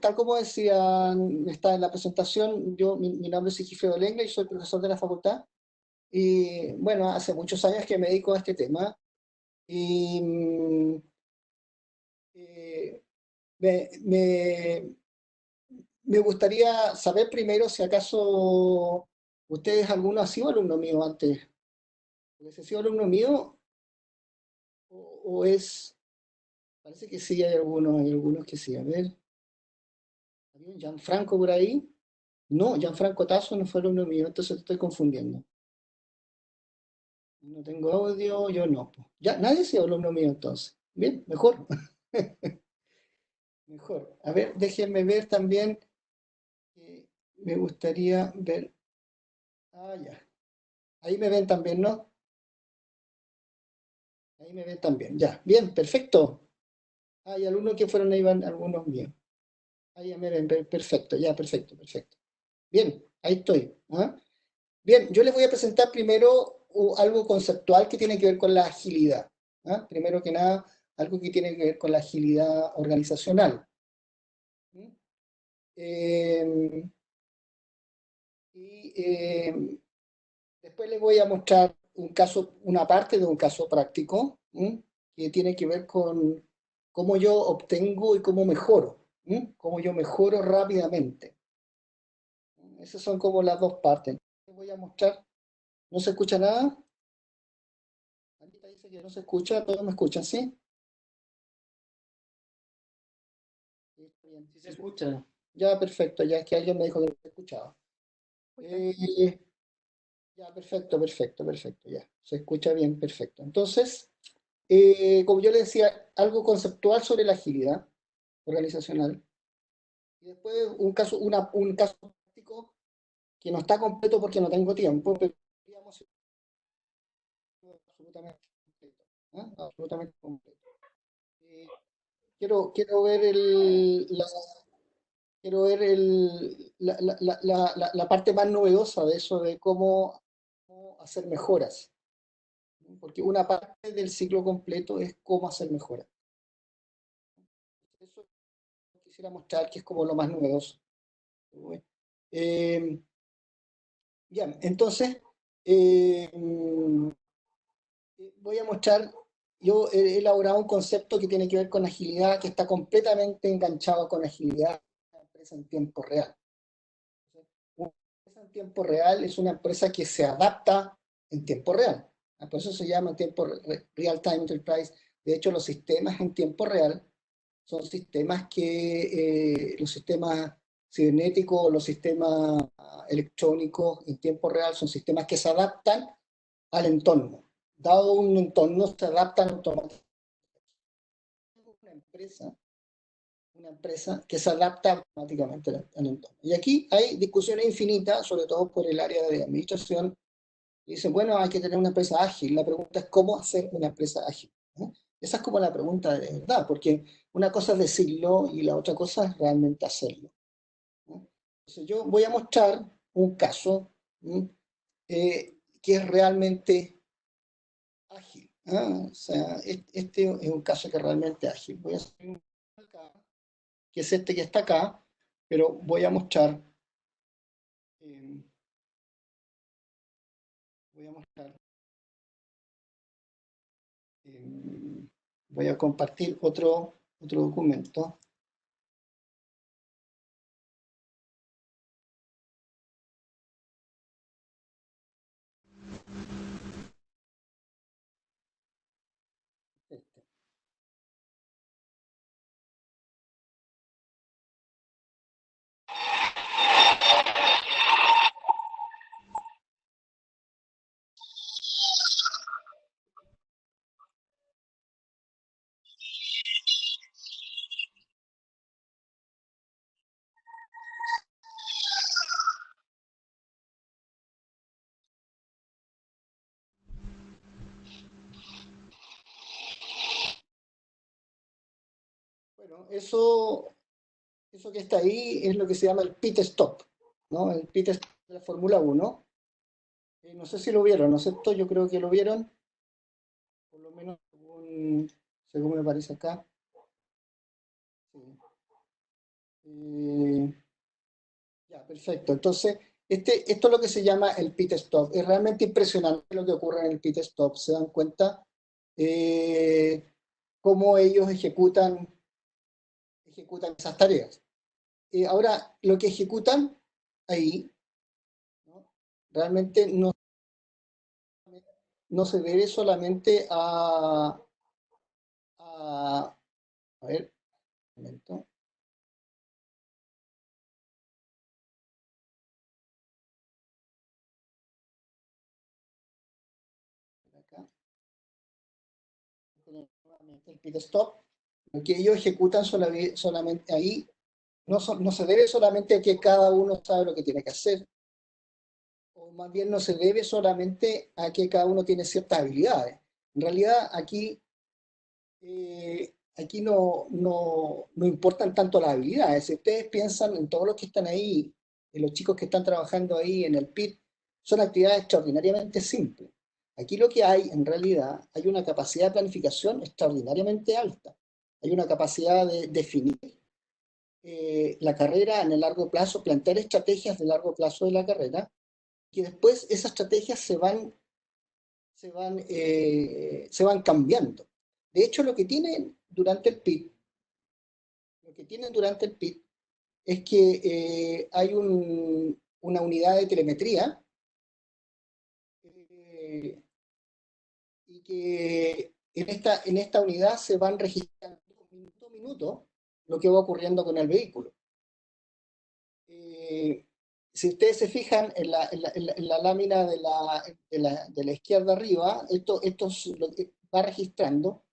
tal como decían, está en la presentación, mi nombre es Sigifredo Lengle y soy profesor de la facultad. Y bueno, hace muchos años que me dedico a este tema. Y eh, me, me- me gustaría saber primero si acaso ustedes, alguno ha sido alumno mío antes. Porque si ha sido alumno mío o es, parece que sí, hay algunos que sí. A ver, ¿había un Gianfranco por ahí? No, Gianfranco Tasso no fue alumno mío, entonces te estoy confundiendo. No tengo audio, yo no, po. Ya, nadie se alumno mío entonces. Bien, mejor, mejor. A ver, déjenme ver también. Me gustaría ver. Ah, ya. Ahí me ven también, ¿no? Ahí me ven también. Ya, bien, perfecto. Hay alumnos que fueron ahí, van algunos míos. Ahí ya me ven, perfecto, ya, perfecto, perfecto. Bien, ahí estoy. ¿Ah? Bien, yo les voy a presentar primero algo conceptual que tiene que ver con la agilidad. ¿Ah? Primero que nada, algo que tiene que ver con la agilidad organizacional. ¿Mm? Eh, y después les voy a mostrar un caso, una parte de un caso práctico, ¿m? Que tiene que ver con cómo yo obtengo y cómo mejoro, ¿m? Cómo yo mejoro rápidamente. Esas son como las dos partes. Les voy a mostrar. ¿No se escucha nada? Anita dice que no se escucha, todos me escuchan, ¿sí? Sí, está bien. Sí se escucha. Ya, perfecto, ya es que alguien me dijo que no se escuchaba. Eh, ya, perfecto, perfecto, perfecto, ya. Se escucha bien, perfecto. Entonces, como yo le decía, algo conceptual sobre la agilidad organizacional. Y después un caso práctico que no está completo porque no tengo tiempo, pero digamos absolutamente completo. ¿Ah? Absolutamente completo. Eh, quiero ver quiero ver la parte más novedosa de eso, de cómo hacer mejoras. ¿No? Porque una parte del ciclo completo es cómo hacer mejoras. Eso quisiera mostrar que es como lo más novedoso. Eh, Bien, entonces eh, voy a mostrar, yo he elaborado un concepto que tiene que ver con agilidad, que está completamente enganchado con agilidad de la empresa en tiempo real. Una empresa en tiempo real es una empresa que se adapta en tiempo real. Por eso se llama Real Time Enterprise. De hecho, los sistemas en tiempo real son sistemas los sistemas cibernéticos, los sistemas electrónicos en tiempo real son sistemas que se adaptan al entorno. Dado un entorno, se adaptan automáticamente. Una una empresa que se adapta automáticamente al entorno. Y aquí hay discusiones infinitas, sobre todo por el área de administración. Y dicen, bueno, hay que tener una empresa ágil. La pregunta es cómo hacer una empresa ágil. ¿No? Esa es como la pregunta de verdad, porque una cosa es decirlo y la otra cosa es realmente hacerlo. ¿No? Entonces yo voy a mostrar un caso, ¿no? Que es realmente ágil. ¿Ah? O sea, este es un caso que es realmente ágil. Voy a hacer un acá, que es este que está acá, pero eh, voy a mostrar, eh, voy a compartir otro documento. Este. Bueno, eso que está ahí es lo que se llama el pit stop, ¿no? El pit stop de la Fórmula 1. No sé si lo vieron, ¿no es cierto? Yo creo que lo vieron, por lo menos según me parece acá. Sí. Eh, ya, perfecto. Entonces, esto es lo que se llama el pit stop. Es realmente impresionante lo que ocurre en el pit stop. Se dan cuenta eh, cómo ellos ejecutan esas tareas. Ahora, lo que ejecutan ahí, ¿no? Realmente no se debe solamente a ver, un momento, acá, nuevamente el pit stop. Lo que ellos ejecutan solamente ahí no se debe solamente a que cada uno sabe lo que tiene que hacer, o más bien no se debe solamente a que cada uno tiene ciertas habilidades. En realidad, aquí no importan tanto las habilidades. Si ustedes piensan en todos los que están ahí, en los chicos que están trabajando ahí en el PIT, son actividades extraordinariamente simples. Aquí lo que hay, en realidad, hay una capacidad de planificación extraordinariamente alta. Hay una capacidad de definir la carrera en el largo plazo, plantear estrategias de largo plazo de la carrera, que después esas estrategias se van cambiando. De hecho, lo que tienen durante el PIT es que hay una unidad de telemetría eh, y que en esta unidad se van registrando minuto a minuto lo que va ocurriendo con el vehículo. Eh, si ustedes se fijan en la lámina de la izquierda arriba, esto lo que va registrando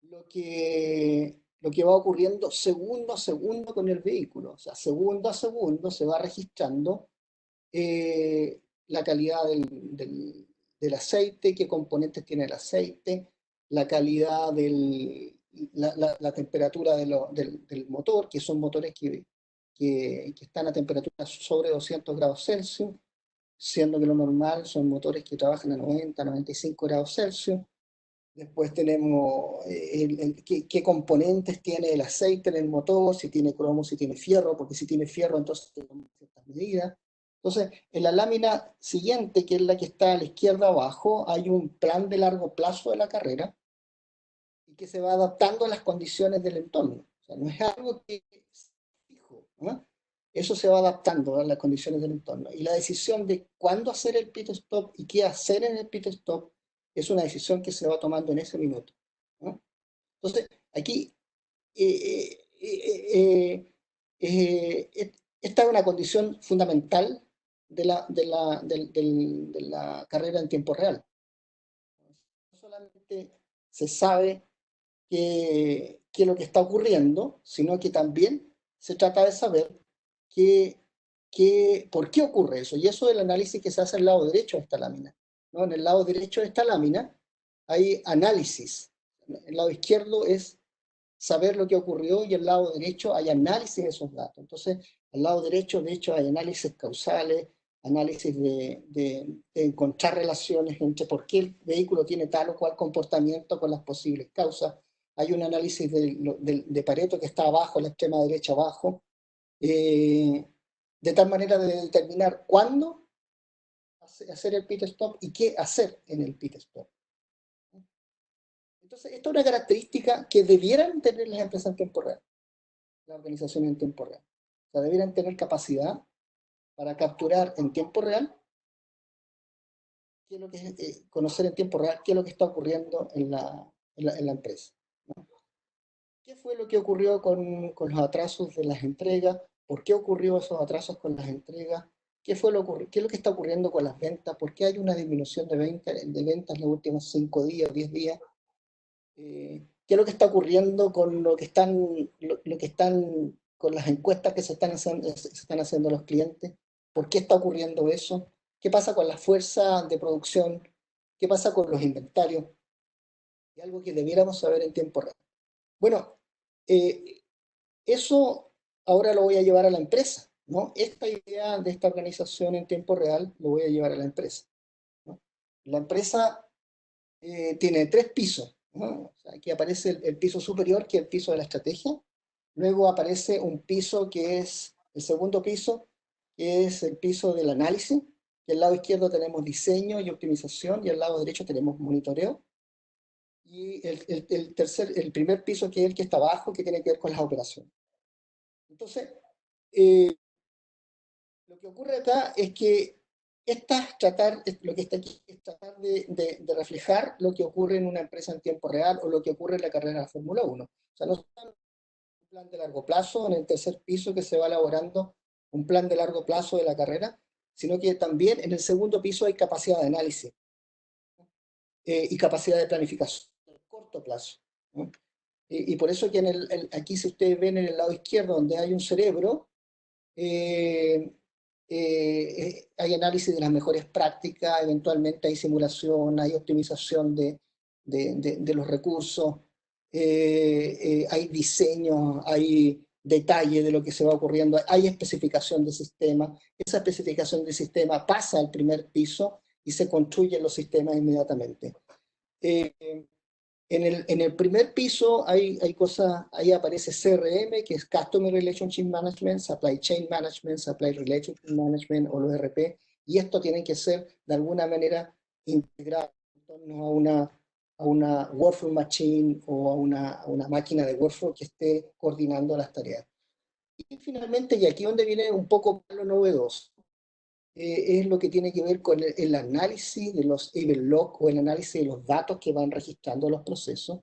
lo que va ocurriendo segundo a segundo con el vehículo. O sea, segundo a segundo se va registrando la calidad del aceite, qué componentes tiene el aceite, la calidad la temperatura del motor, que son motores que están a temperaturas sobre 200 grados Celsius, siendo que lo normal son motores que trabajan a 90, 95 grados Celsius. Después tenemos qué componentes tiene el aceite en el motor, si tiene cromo, si tiene fierro, porque si tiene fierro entonces tenemos ciertas medidas. Entonces, en la lámina siguiente, que es la que está a la izquierda abajo, hay un plan de largo plazo de la carrera y que se va adaptando a las condiciones del entorno. O sea, no es algo que es fijo, ¿no? Eso se va adaptando a las condiciones del entorno. Y la decisión de cuándo hacer el pit stop y qué hacer en el pit stop es una decisión que se va tomando en ese minuto, ¿no? Entonces, aquí esta es una condición fundamental de la carrera en tiempo real. No solamente se sabe qué es lo que está ocurriendo, sino que también se trata de saber por qué ocurre eso. Y eso es el análisis que se hace al lado derecho de esta lámina, ¿no? En el lado derecho de esta lámina hay análisis. El lado izquierdo es saber lo que ocurrió y el lado derecho hay análisis de esos datos. Entonces, al lado derecho, de hecho, hay análisis causales, análisis de encontrar relaciones entre por qué el vehículo tiene tal o cual comportamiento con las posibles causas. Hay un análisis de Pareto que está abajo, a la extrema derecha abajo, de tal manera de determinar cuándo hacer el pit stop y qué hacer en el pit stop. Entonces, esta es una característica que debieran tener las empresas en tiempo real, la organización en tiempo real. O sea, debieran tener capacidad para capturar en tiempo real qué es lo que conocer en tiempo real qué es lo que está ocurriendo en la empresa, ¿no? ¿Qué fue lo que ocurrió con los atrasos de las entregas? ¿Por qué ocurrió esos atrasos con las entregas? ¿Qué es lo que está ocurriendo con las ventas? ¿Por qué hay una disminución de ventas en los últimos 5 días, 10 días? ¿Qué es lo que está ocurriendo con lo que están con las encuestas que se están haciendo los clientes? ¿Por qué está ocurriendo eso? ¿Qué pasa con la fuerza de producción? ¿Qué pasa con los inventarios? Y algo que debiéramos saber en tiempo real. Bueno, eh, eso ahora lo voy a llevar a la empresa, ¿no? Esta idea de esta organización en tiempo real lo voy a llevar a la empresa, ¿no? La empresa tiene 3 pisos, ¿no? O sea, aquí aparece el piso superior, que es el piso de la estrategia. Luego aparece un piso que es el segundo piso, que es el piso del análisis, que al lado izquierdo tenemos diseño y optimización y al lado derecho tenemos monitoreo. Y el primer piso, que es el que está abajo, que tiene que ver con las operaciones. Entonces, eh, lo que ocurre acá es que lo que está aquí es tratar de reflejar lo que ocurre en una empresa en tiempo real o lo que ocurre en la carrera de la Fórmula 1. O sea, no es un plan de largo plazo en el tercer piso que se va elaborando un plan de largo plazo de la carrera, sino que también en el segundo piso hay capacidad de análisis y capacidad de planificación a corto plazo, ¿no? Y por eso que aquí, si ustedes ven en el lado izquierdo donde hay un cerebro, eh, hay análisis de las mejores prácticas, eventualmente hay simulación, hay optimización de los recursos, hay diseño, hay detalle de lo que se va ocurriendo, hay especificación de sistema. Esa especificación de sistema pasa al primer piso y se construyen los sistemas inmediatamente. Eh, en el primer piso hay cosas, ahí aparece CRM, que es Customer Relationship Management, Supply Chain Management, Supply Relationship Management o los RP, y esto tiene que ser de alguna manera integrado en torno a una workflow machine o a una máquina de workflow que esté coordinando las tareas. Y finalmente, y aquí donde viene un poco lo novedoso, es lo que tiene que ver con el análisis de los event log o el análisis de los datos que van registrando los procesos,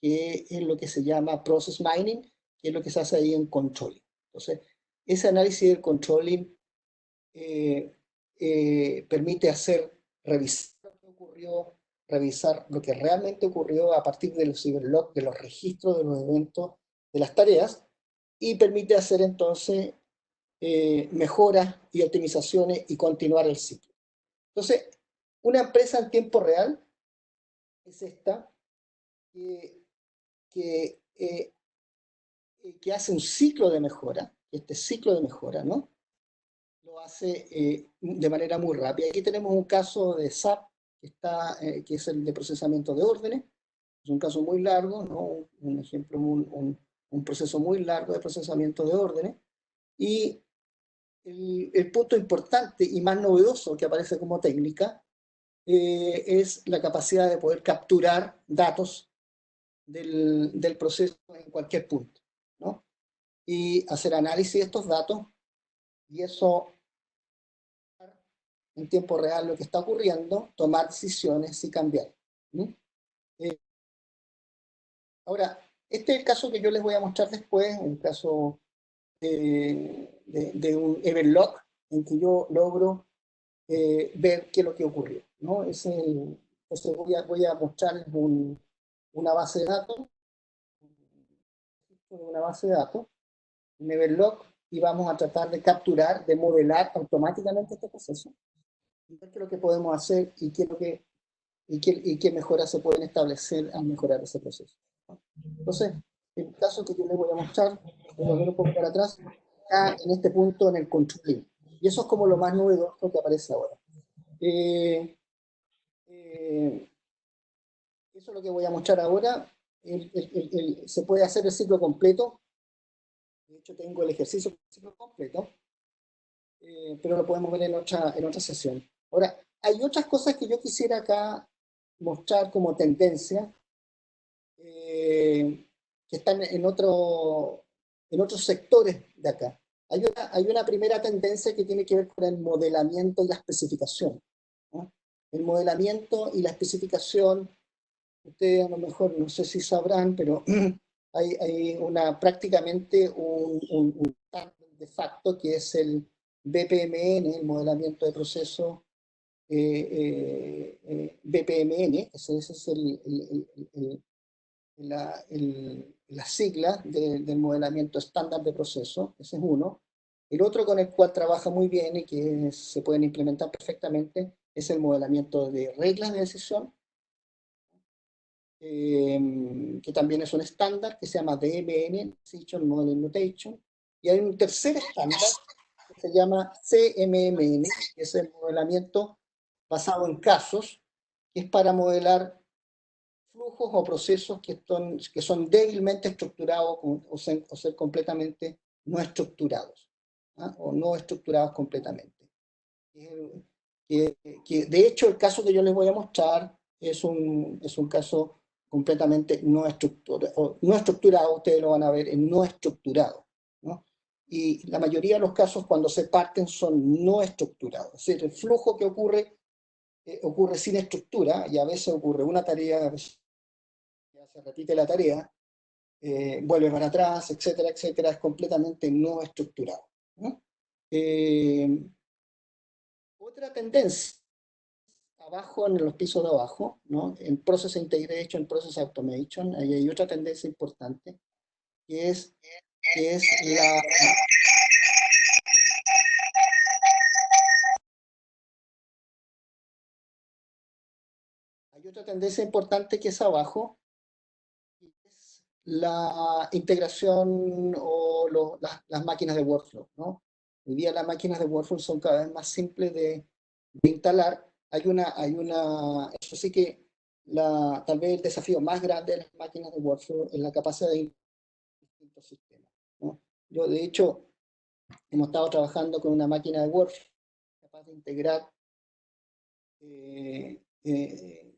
que es lo que se llama process mining, que es lo que se hace ahí en controlling. Entonces, ese análisis del controlling eh, permite revisar lo que ocurrió, revisar lo que realmente ocurrió a partir de los event log, de los registros de los eventos, de las tareas, y permite hacer entonces mejoras y optimizaciones y continuar el ciclo. Entonces, una empresa en tiempo real es esta que, que hace un ciclo de mejora, este ciclo de mejora, ¿no? Lo hace de manera muy rápida. Aquí tenemos un caso de SAP, que es el de procesamiento de órdenes. Es un caso muy largo, ¿no? Un ejemplo, un proceso muy largo de procesamiento de órdenes. Y el punto importante y más novedoso que aparece como técnica es la capacidad de poder capturar datos del proceso en cualquier punto, ¿no? Y hacer análisis de estos datos y eso en tiempo real lo que está ocurriendo, tomar decisiones y cambiar, ¿no? Eh, Ahora, este es el caso que yo les voy a mostrar después, un caso de un event log en que yo logro ver qué es lo que ocurrió, ¿no? Entonces voy a mostrarles una base de datos, un event log, y vamos a tratar de capturar, de modelar automáticamente este proceso y ver qué es lo que podemos hacer y qué mejoras se pueden establecer al mejorar ese proceso, ¿no? Entonces, el caso que yo les voy a mostrar, voy a volver un poco para atrás, acá en este punto en el controlling. Y eso es como lo más novedoso que aparece ahora. Eh, eh, Eso es lo que voy a mostrar ahora. Se puede hacer el ciclo completo. De hecho, tengo el ejercicio del ciclo completo, pero lo podemos ver en otra sesión. Ahora, hay otras cosas que yo quisiera acá mostrar como tendencia, que están en otros sectores de acá. Hay una primera tendencia que tiene que ver con el modelamiento y la especificación, ¿no? El modelamiento y la especificación, ustedes a lo mejor no sé si sabrán, pero hay prácticamente un estándar de facto que es el BPMN, el modelamiento de proceso BPMN. Ese es la sigla del modelamiento estándar de proceso. Ese es uno. El otro con el cual trabaja muy bien y que se pueden implementar perfectamente es el modelamiento de reglas de decisión, que también es un estándar que se llama DMN, Decision Modeling Notation. Y hay un tercer estándar que se llama CMMN, que es el modelamiento basado en casos, que es para modelar flujos o procesos que son débilmente estructurados o ser completamente no estructurados, ¿ah? O no estructurados completamente. De hecho, el caso que yo les voy a mostrar es un caso completamente no estructurado, ustedes lo van a ver en no estructurado, ¿no? Y la mayoría de los casos cuando se parten son no estructurados, es decir, el flujo que ocurre ocurre sin estructura y a veces ocurre una tarea, a veces se repite la tarea, vuelve para atrás, etcétera, etcétera, es completamente no estructurado, ¿no? Eh, Otra tendencia, abajo en los pisos de abajo, ¿no? En Process Integration, Process Automation, ahí hay otra tendencia importante, que es, que es la... Hay otra tendencia importante que es abajo, es la integración o las máquinas de workflow, ¿no? Hoy día las máquinas de workflow son cada vez más simples de instalar. Eso sí que tal vez el desafío más grande de las máquinas de workflow es la capacidad de distintos sistemas, ¿no? Yo, de hecho, hemos estado trabajando con una máquina de workflow capaz de integrar eh, eh,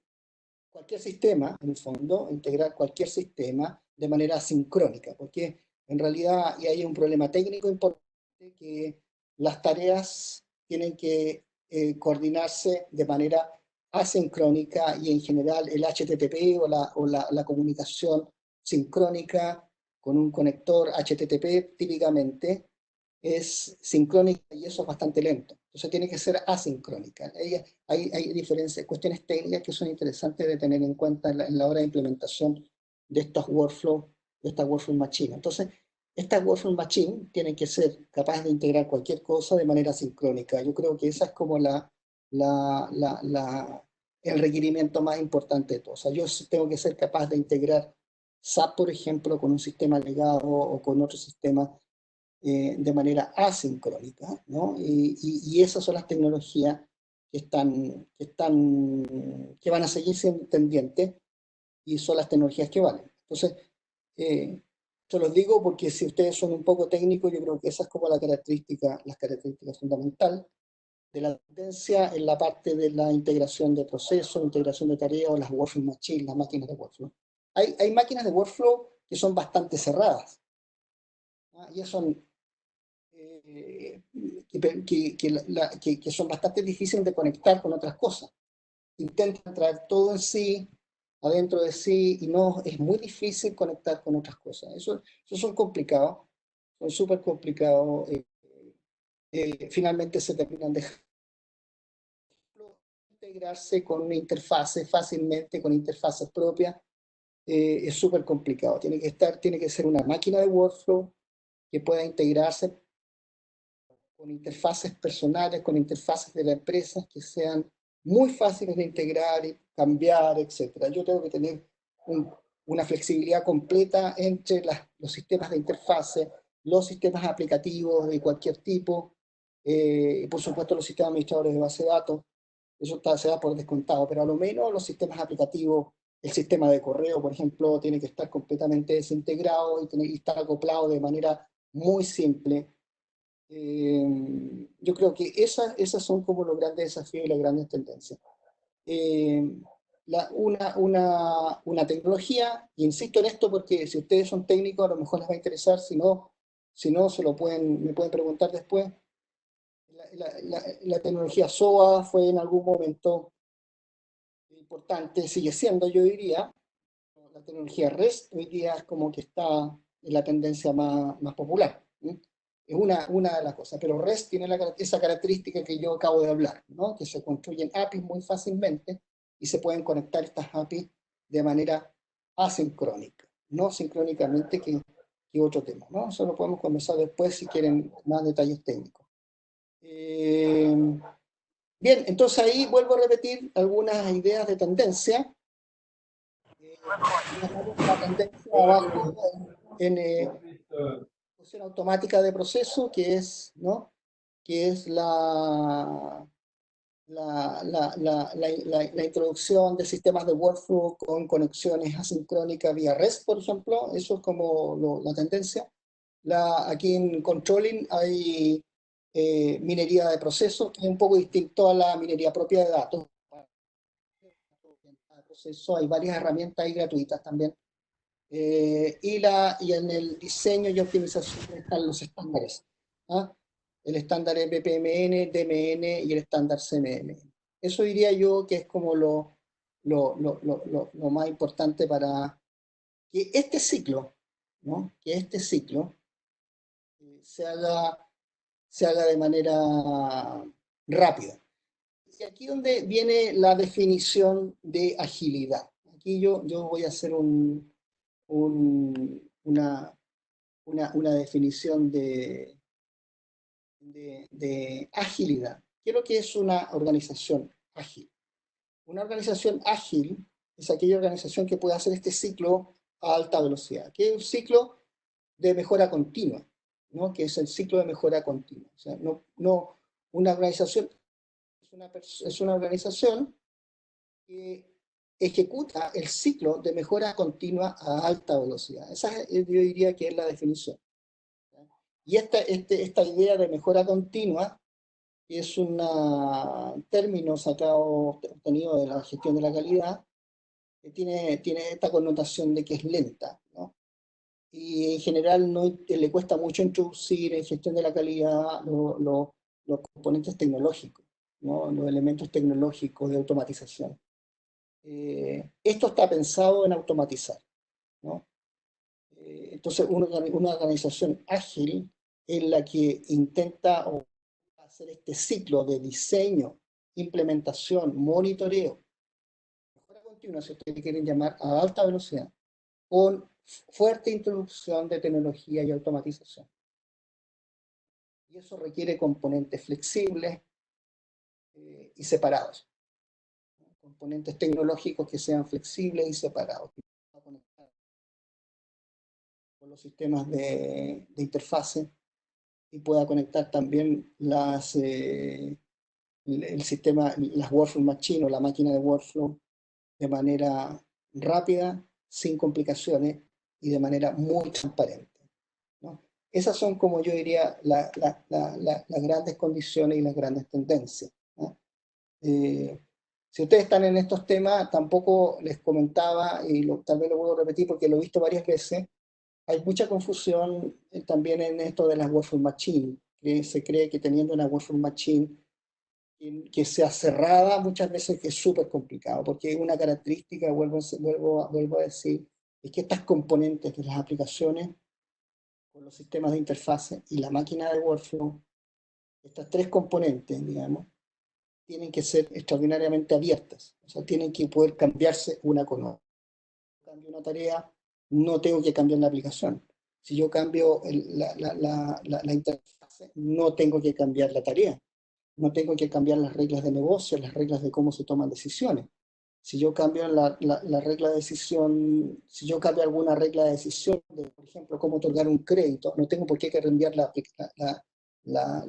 cualquier sistema, en el fondo, integrar cualquier sistema de manera sincrónica, porque en realidad y hay un problema técnico importante que las tareas tienen que coordinarse de manera asincrónica y en general el HTTP la comunicación sincrónica con un conector HTTP típicamente es sincrónica y eso es bastante lento. Entonces tiene que ser asincrónica. Hay diferencias, cuestiones técnicas que son interesantes de tener en cuenta en la hora de implementación de estos workflows, de estas workflow machine. Entonces, estas workflow machine tienen que ser capaces de integrar cualquier cosa de manera sincrónica. Yo creo que esa es como el requerimiento más importante de todo. O sea, yo tengo que ser capaz de integrar SAP, por ejemplo, con un sistema legado o con otro sistema de manera asincrónica, ¿no? Y esas son las tecnologías que van a seguir siendo tendientes y son las tecnologías que valen. Entonces, yo los digo porque si ustedes son un poco técnicos, yo creo que esa es como las características fundamentales de la tendencia en la parte de la integración de procesos, integración de tareas o las workflow machines, las máquinas de workflow. Hay máquinas de workflow que son bastante cerradas, ¿ah? Y son que son bastante difíciles de conectar con otras cosas. Intentan traer todo en sí, adentro de sí, y no, es muy difícil conectar con otras cosas. Eso son complicados, son súper complicados. Finalmente se terminan dejando integrarse con una interfase fácilmente, con interfaces propias, es súper complicado. Tiene que ser una máquina de workflow que pueda integrarse con interfaces personales, con interfaces de la empresa que sean muy fáciles de integrar y cambiar, etcétera. Yo tengo que tener una flexibilidad completa entre los sistemas de interfase, los sistemas aplicativos de cualquier tipo, y por supuesto los sistemas administradores de base de datos, eso se da por descontado, pero a lo menos los sistemas aplicativos, el sistema de correo, por ejemplo, tiene que estar completamente desintegrado y tiene que estar acoplado de manera muy simple. Yo creo que esas son como los grandes desafíos y las grandes tendencias. Eh, una tecnología, y insisto en esto porque si ustedes son técnicos a lo mejor les va a interesar, si no me pueden preguntar después. La tecnología SOA fue en algún momento importante, sigue siendo, yo diría. La tecnología REST hoy día es como que está en la tendencia más popular. ¿Sí? Es una de las cosas, pero REST tiene esa característica que yo acabo de hablar, ¿no? Que se construyen APIs muy fácilmente y se pueden conectar estas APIs de manera asincrónica, no sincrónicamente, que otro tema, ¿no? Eso lo podemos conversar después si quieren más detalles técnicos. Bien, entonces ahí vuelvo a repetir algunas ideas de tendencia. La tendencia abajo en ejecución automática de proceso, que es, ¿no? que es la introducción de sistemas de workflow con conexiones asincrónicas vía REST, por ejemplo. Eso es como la tendencia. Aquí en controlling hay minería de procesos, que es un poco distinto a la minería propia de datos. Proceso, hay varias herramientas ahí gratuitas también. Y en el diseño y optimización están los estándares. ¿Ah? El estándar BPMN, DMN y el estándar CMM. Eso diría yo que es como lo más importante para que este ciclo, ¿no? Que este ciclo se haga de manera rápida. Y aquí donde viene la definición de agilidad. Aquí yo voy a hacer una definición de agilidad. ¿Qué es lo que es una organización ágil? Una organización ágil es aquella organización que puede hacer este ciclo a alta velocidad, que es un ciclo de mejora continua, ¿no? Que es el ciclo de mejora continua. O sea, una organización es una organización que ejecuta el ciclo de mejora continua a alta velocidad. Esa yo diría que es la definición. Y esta idea de mejora continua es un término sacado, obtenido de la gestión de la calidad, que tiene esta connotación de que es lenta, ¿no? Y en general no, le cuesta mucho introducir en gestión de la calidad los componentes tecnológicos, ¿no? Los elementos tecnológicos de automatización. Esto está pensado en automatizar, ¿no? Entonces, una organización ágil es la que intenta hacer este ciclo de diseño, implementación, monitoreo, mejora continua, si ustedes quieren llamar, a alta velocidad, con fuerte introducción de tecnología y automatización. Y eso requiere componentes flexibles y separados. Componentes tecnológicos que sean flexibles y separados. Con los sistemas de interfase y pueda conectar también el sistema, las workflow machine o la máquina de workflow de manera rápida, sin complicaciones y de manera muy transparente, ¿no? Esas son, como yo diría, las grandes condiciones y las grandes tendencias, ¿no? Si ustedes están en estos temas, tampoco les comentaba, y tal vez lo puedo repetir porque lo he visto varias veces, hay mucha confusión también en esto de las workflow machine, que se cree que teniendo una workflow machine que sea cerrada muchas veces es súper complicado, porque una característica, vuelvo a decir, es que estas componentes de las aplicaciones, con los sistemas de interfase y la máquina de workflow, estas tres componentes, digamos, tienen que ser extraordinariamente abiertas, o sea, tienen que poder cambiarse una con otra. Si cambio una tarea, no tengo que cambiar la aplicación. Si yo cambio la interfase, no tengo que cambiar la tarea. No tengo que cambiar las reglas de negocio, las reglas de cómo se toman decisiones. Si yo cambio la regla de decisión, si yo cambio alguna regla de decisión, por ejemplo, cómo otorgar un crédito, no tengo por qué cambiar la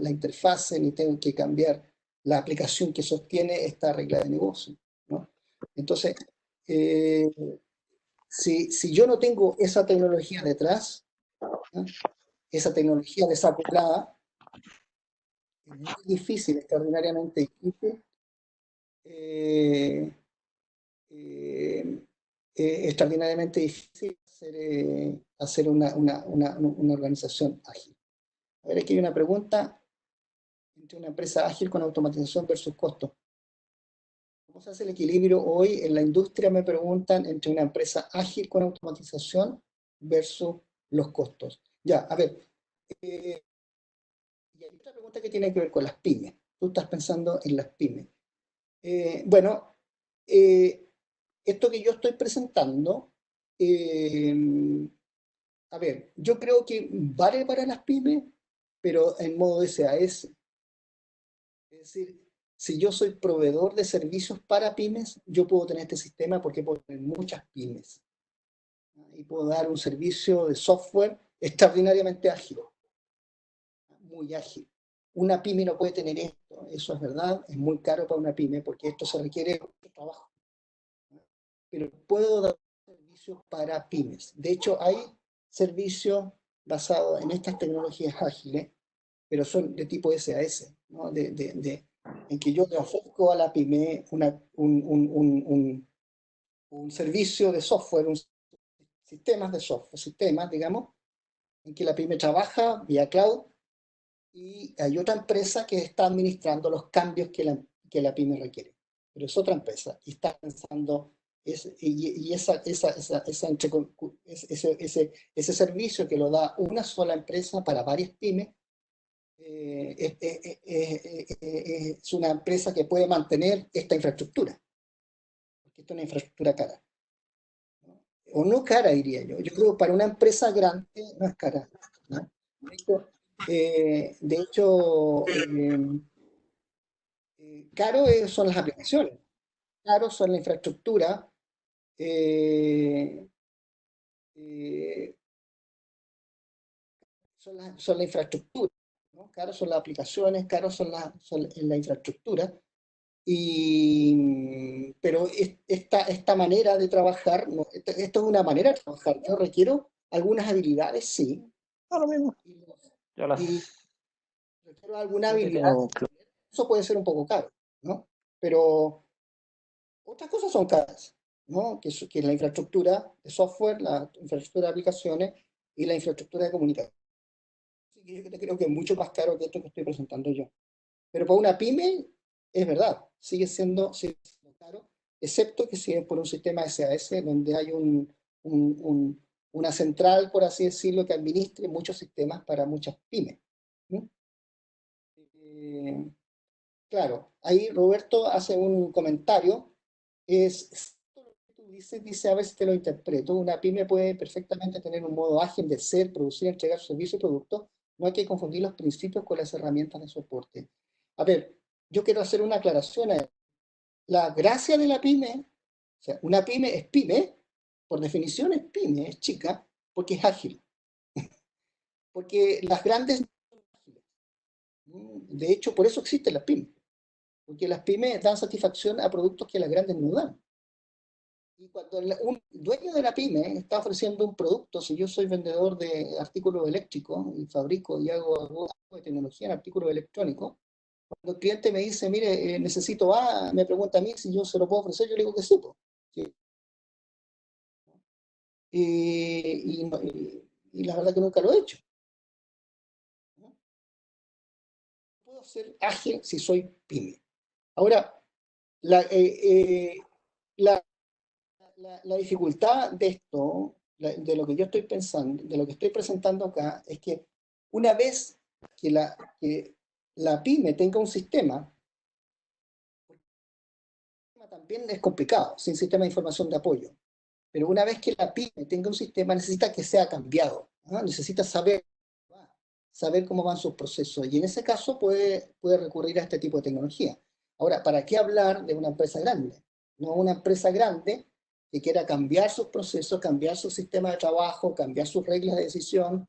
interfase, ni tengo que cambiar la aplicación que sostiene esta regla de negocio, ¿no? Entonces, eh, si yo no tengo esa tecnología detrás, ¿no? Esa tecnología desacoplada, es muy difícil, extraordinariamente difícil, eh, eh, extraordinariamente difícil hacer una organización ágil. A ver, aquí hay una pregunta entre una empresa ágil con automatización versus costos. ¿Cómo se hace el equilibrio hoy en la industria? Me preguntan, entre una empresa ágil con automatización versus los costos. Ya, a ver, y hay otra pregunta que tiene que ver con las pymes. Tú estás pensando en las pymes. Bueno, esto que yo estoy presentando, a ver, yo creo que vale para las pymes, pero en modo SAS. Es decir, si yo soy proveedor de servicios para pymes, yo puedo tener este sistema porque puedo tener muchas pymes, ¿no? Y puedo dar un servicio de software extraordinariamente ágil, muy ágil. una pyme no puede tener esto, eso es verdad, es muy caro para una pyme porque esto se requiere mucho trabajo. Pero puedo dar servicios para pymes. De hecho, hay servicios basados en estas tecnologías ágiles, pero son de tipo SAS, ¿no? En que yo le ofrezco a la pyme un servicio de software, sistemas de software, sistemas, digamos, en que la pyme trabaja vía cloud y hay otra empresa que está administrando los cambios que la pyme requiere. Pero es otra empresa y está pensando ese servicio que lo da una sola empresa para varias pymes, es una empresa que puede mantener esta infraestructura, porque esto es una infraestructura cara. O no cara, diría yo. Yo creo que para una empresa grande no es cara, ¿no? De hecho, caro son las aplicaciones, caro son la infraestructura, eh, eh, son la infraestructura, ¿no? Caro son las aplicaciones, caro son la infraestructura. Pero esta manera de trabajar, esto es una manera de trabajar. Yo requiero algunas habilidades, sí. No, lo mismo. Yo las... Y requiero alguna Yo habilidad. tengo... Eso puede ser un poco caro, ¿no? Pero otras cosas son caras, ¿no? Que es la infraestructura de software, la infraestructura de aplicaciones y la infraestructura de comunicación. Así que yo creo que es mucho más caro que esto que estoy presentando yo. Pero para una pyme, es verdad, sigue siendo caro, excepto que si es por un sistema SAS donde hay una central, por así decirlo, que administre muchos sistemas para muchas pymes. ¿No? Claro, ahí Roberto hace un comentario, dice, a ver si te lo interpreto, una pyme puede perfectamente tener un modo ágil de ser, producir, entregar servicios y productos, no hay que confundir los principios con las herramientas de soporte. A ver, yo quiero hacer una aclaración. La gracia de la pyme, o sea, una pyme es pyme, por definición es pyme, es chica, porque es ágil. Porque las grandes no son ágiles. De hecho, por eso existen las pymes. Porque las pymes dan satisfacción a productos que las grandes no dan. Y cuando un dueño de la pyme está ofreciendo un producto, si yo soy vendedor de artículos eléctricos y fabrico y hago algo de tecnología en artículos electrónicos, cuando el cliente me dice, mire, necesito A, me pregunta a mí si yo se lo puedo ofrecer, yo le digo que sí, pues. Sí. Y la verdad que nunca lo he hecho. ¿No? Puedo ser ágil si soy pyme. Ahora, la, la, la dificultad de esto, de lo que yo estoy pensando, de lo que estoy presentando acá, es que una vez que la pyme tenga un sistema, también es complicado, sin sistema de información de apoyo. Pero una vez que la pyme tenga un sistema, necesita que sea cambiado, ¿no? Necesita saber cómo van sus procesos. Y en ese caso puede recurrir a este tipo de tecnología. Ahora, ¿para qué hablar de una empresa grande? No una empresa grande que quiera cambiar sus procesos, cambiar su sistema de trabajo, cambiar sus reglas de decisión,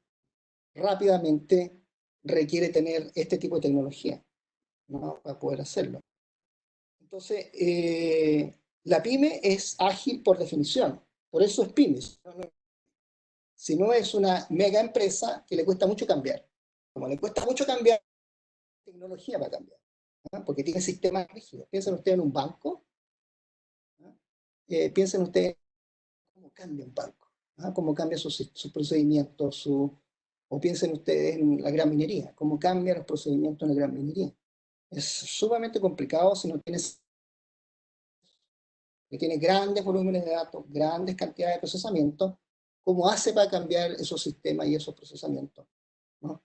rápidamente requiere tener este tipo de tecnología, ¿no? Para poder hacerlo. Entonces, la pyme es ágil por definición, por eso es pyme. Si no es una mega empresa que le cuesta mucho cambiar. Como le cuesta mucho cambiar, tecnología va a cambiar, ¿no? Porque tiene sistemas rígidos. Piensen ustedes en un banco, ¿no? Piensen ustedes cómo cambia un banco, ¿no? Cómo cambia sus procedimientos, o piensen ustedes en la gran minería, cómo cambian los procedimientos en la gran minería. Es sumamente complicado si no tienes que tiene grandes volúmenes de datos, grandes cantidades de procesamiento, ¿cómo hace para cambiar esos sistemas y esos procesamientos? ¿No?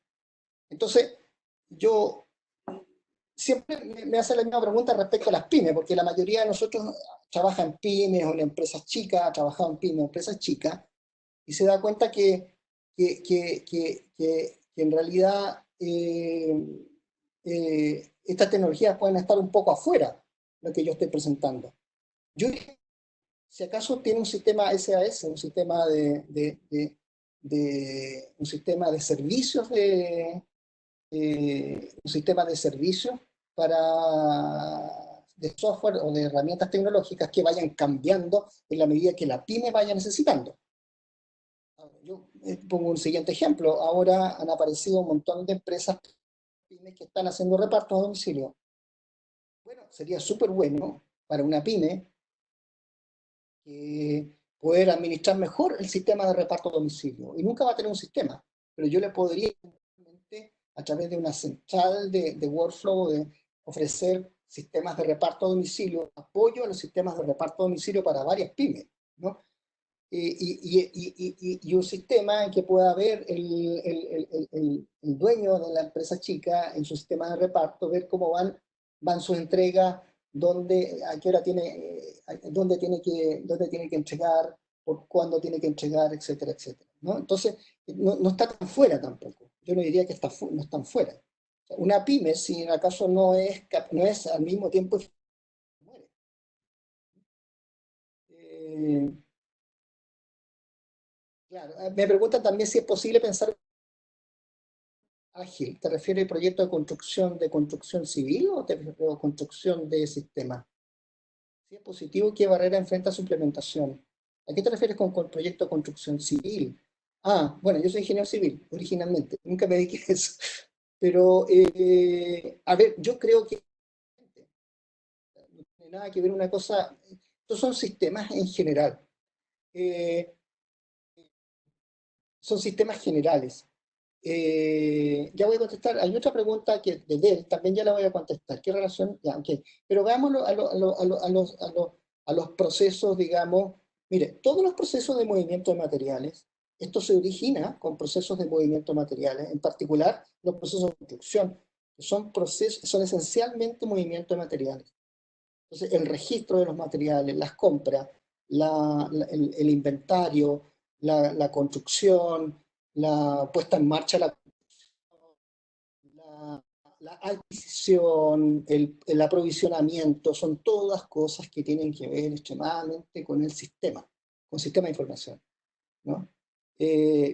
Entonces, yo siempre me hace la misma pregunta respecto a las pymes, porque la mayoría de nosotros trabaja en pymes o en empresas chicas, ha trabajado en pymes o empresas chicas, y se da cuenta que en realidad estas tecnologías pueden estar un poco afuera de lo que yo estoy presentando. Yo, si acaso tiene un sistema SAS, un sistema un sistema de servicios un sistema de servicios de software o de herramientas tecnológicas que vayan cambiando en la medida que la pyme vaya necesitando. Yo pongo un siguiente ejemplo. Ahora han aparecido un montón de empresas pymes que están haciendo repartos a domicilio. Bueno, sería súper bueno para una pyme poder administrar mejor el sistema de reparto a domicilio. Y nunca va a tener un sistema, pero yo le podría, a través de una central de workflow, de ofrecer sistemas de reparto a domicilio, apoyo a los sistemas de reparto a domicilio para varias pymes, ¿no? Y un sistema en que pueda ver el dueño de la empresa chica en su sistema de reparto, ver cómo van sus entregas, a qué hora dónde tiene que entregar, por cuándo tiene que entregar, etcétera, etcétera, ¿no? Entonces, no está tan fuera tampoco. Yo no diría que no están fuera. Una pyme, si en acaso no es al mismo tiempo, muere. Claro, me preguntan también si es posible pensar ágil. ¿Te refieres al proyecto de construcción civil o te refieres a construcción de sistemas? Si es positivo, ¿qué barrera enfrenta su implementación? ¿A qué te refieres con proyecto de construcción civil? Ah, bueno, yo soy ingeniero civil originalmente, nunca me dediqué a eso. Pero, a ver, yo creo que no tiene nada que ver una cosa, estos son sistemas en general. Eh, Son sistemas generales. Ya voy a contestar. Hay otra pregunta que de Dell, también ya la voy a contestar. ¿Qué relación? Ya, ok. Pero veámoslo a los procesos, digamos. Mire, todos los procesos de movimiento de materiales, esto se origina con procesos de movimiento de materiales, en particular los procesos de construcción, que son esencialmente movimiento de materiales. Entonces, el registro de los materiales, las compras, el inventario, la construcción, la puesta en marcha, la, la adquisición, el aprovisionamiento, son todas cosas que tienen que ver extremadamente con el sistema, con sistema de información, ¿no?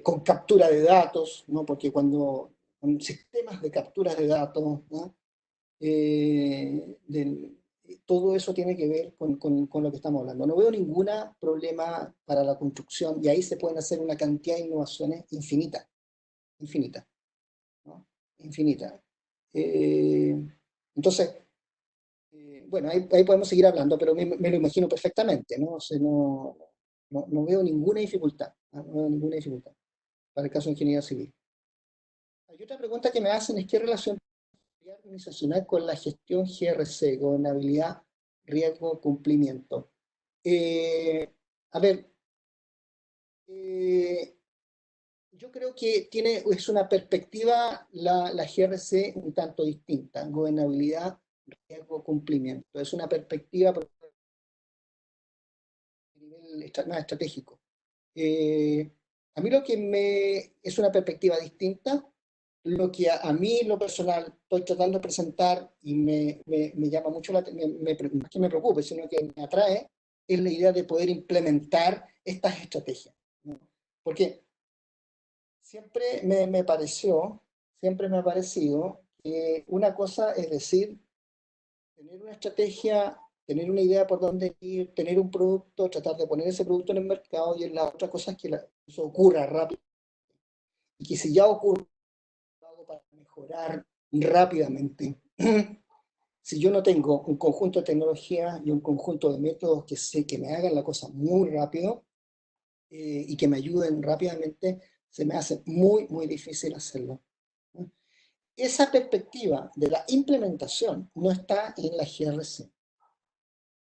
Con captura de datos, ¿no? Porque con sistemas de capturas de datos, ¿no? Todo eso tiene que ver con lo que estamos hablando. No veo ningún problema para la construcción y ahí se pueden hacer una cantidad de innovaciones infinitas, infinitas, ¿no? Infinitas. Entonces, bueno, ahí podemos seguir hablando, pero me lo imagino perfectamente, ¿no? O sea, no veo ninguna dificultad, ¿no? No veo ninguna dificultad para el caso de ingeniería civil. Hay otra pregunta que me hacen es qué relación organizacional con la gestión GRC, gobernabilidad, riesgo, cumplimiento. A ver, yo creo que es una perspectiva la GRC un tanto distinta, gobernabilidad, riesgo, cumplimiento. Es una perspectiva a nivel más estratégico. A mí es una perspectiva distinta. Lo que a mí, en lo personal, estoy tratando de presentar y me llama mucho la atención, no es que me preocupe, sino que me atrae, es la idea de poder implementar estas estrategias, ¿no? Porque siempre me ha parecido que una cosa es decir, tener una estrategia, tener una idea por dónde ir, tener un producto, tratar de poner ese producto en el mercado, y la otra cosa es que eso ocurra rápido. Y que si ya ocurre, para mejorar rápidamente. Si yo no tengo un conjunto de tecnologías y un conjunto de métodos que sé que me hagan la cosa muy rápido y que me ayuden rápidamente, se me hace muy, muy difícil hacerlo. Esa perspectiva de la implementación no está en la GRC,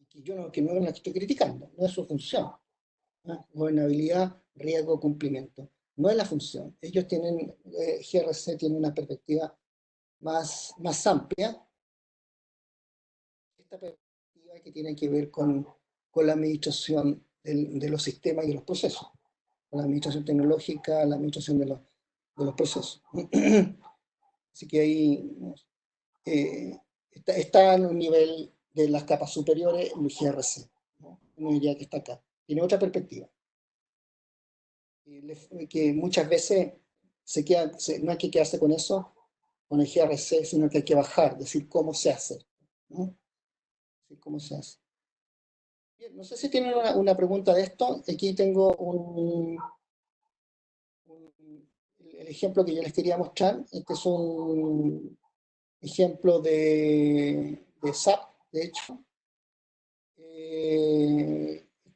que no es la que estoy criticando, no es su función, ¿no? Gobernabilidad, riesgo, cumplimiento. No es la función. Ellos tienen, GRC tiene una perspectiva más amplia, esta perspectiva que tiene que ver con la administración de los sistemas y de los procesos, con la administración tecnológica, la administración de los procesos. Así que ahí está en un nivel de las capas superiores el GRC, ¿no? Uno diría que está acá. Tiene otra perspectiva, que muchas veces no hay que quedarse con eso, con el GRC, sino que hay que bajar, decir cómo se hace, ¿no? Decir cómo se hace. Bien, no sé si tienen una pregunta de esto. Aquí tengo el ejemplo que yo les quería mostrar. Este es un ejemplo de SAP, de hecho.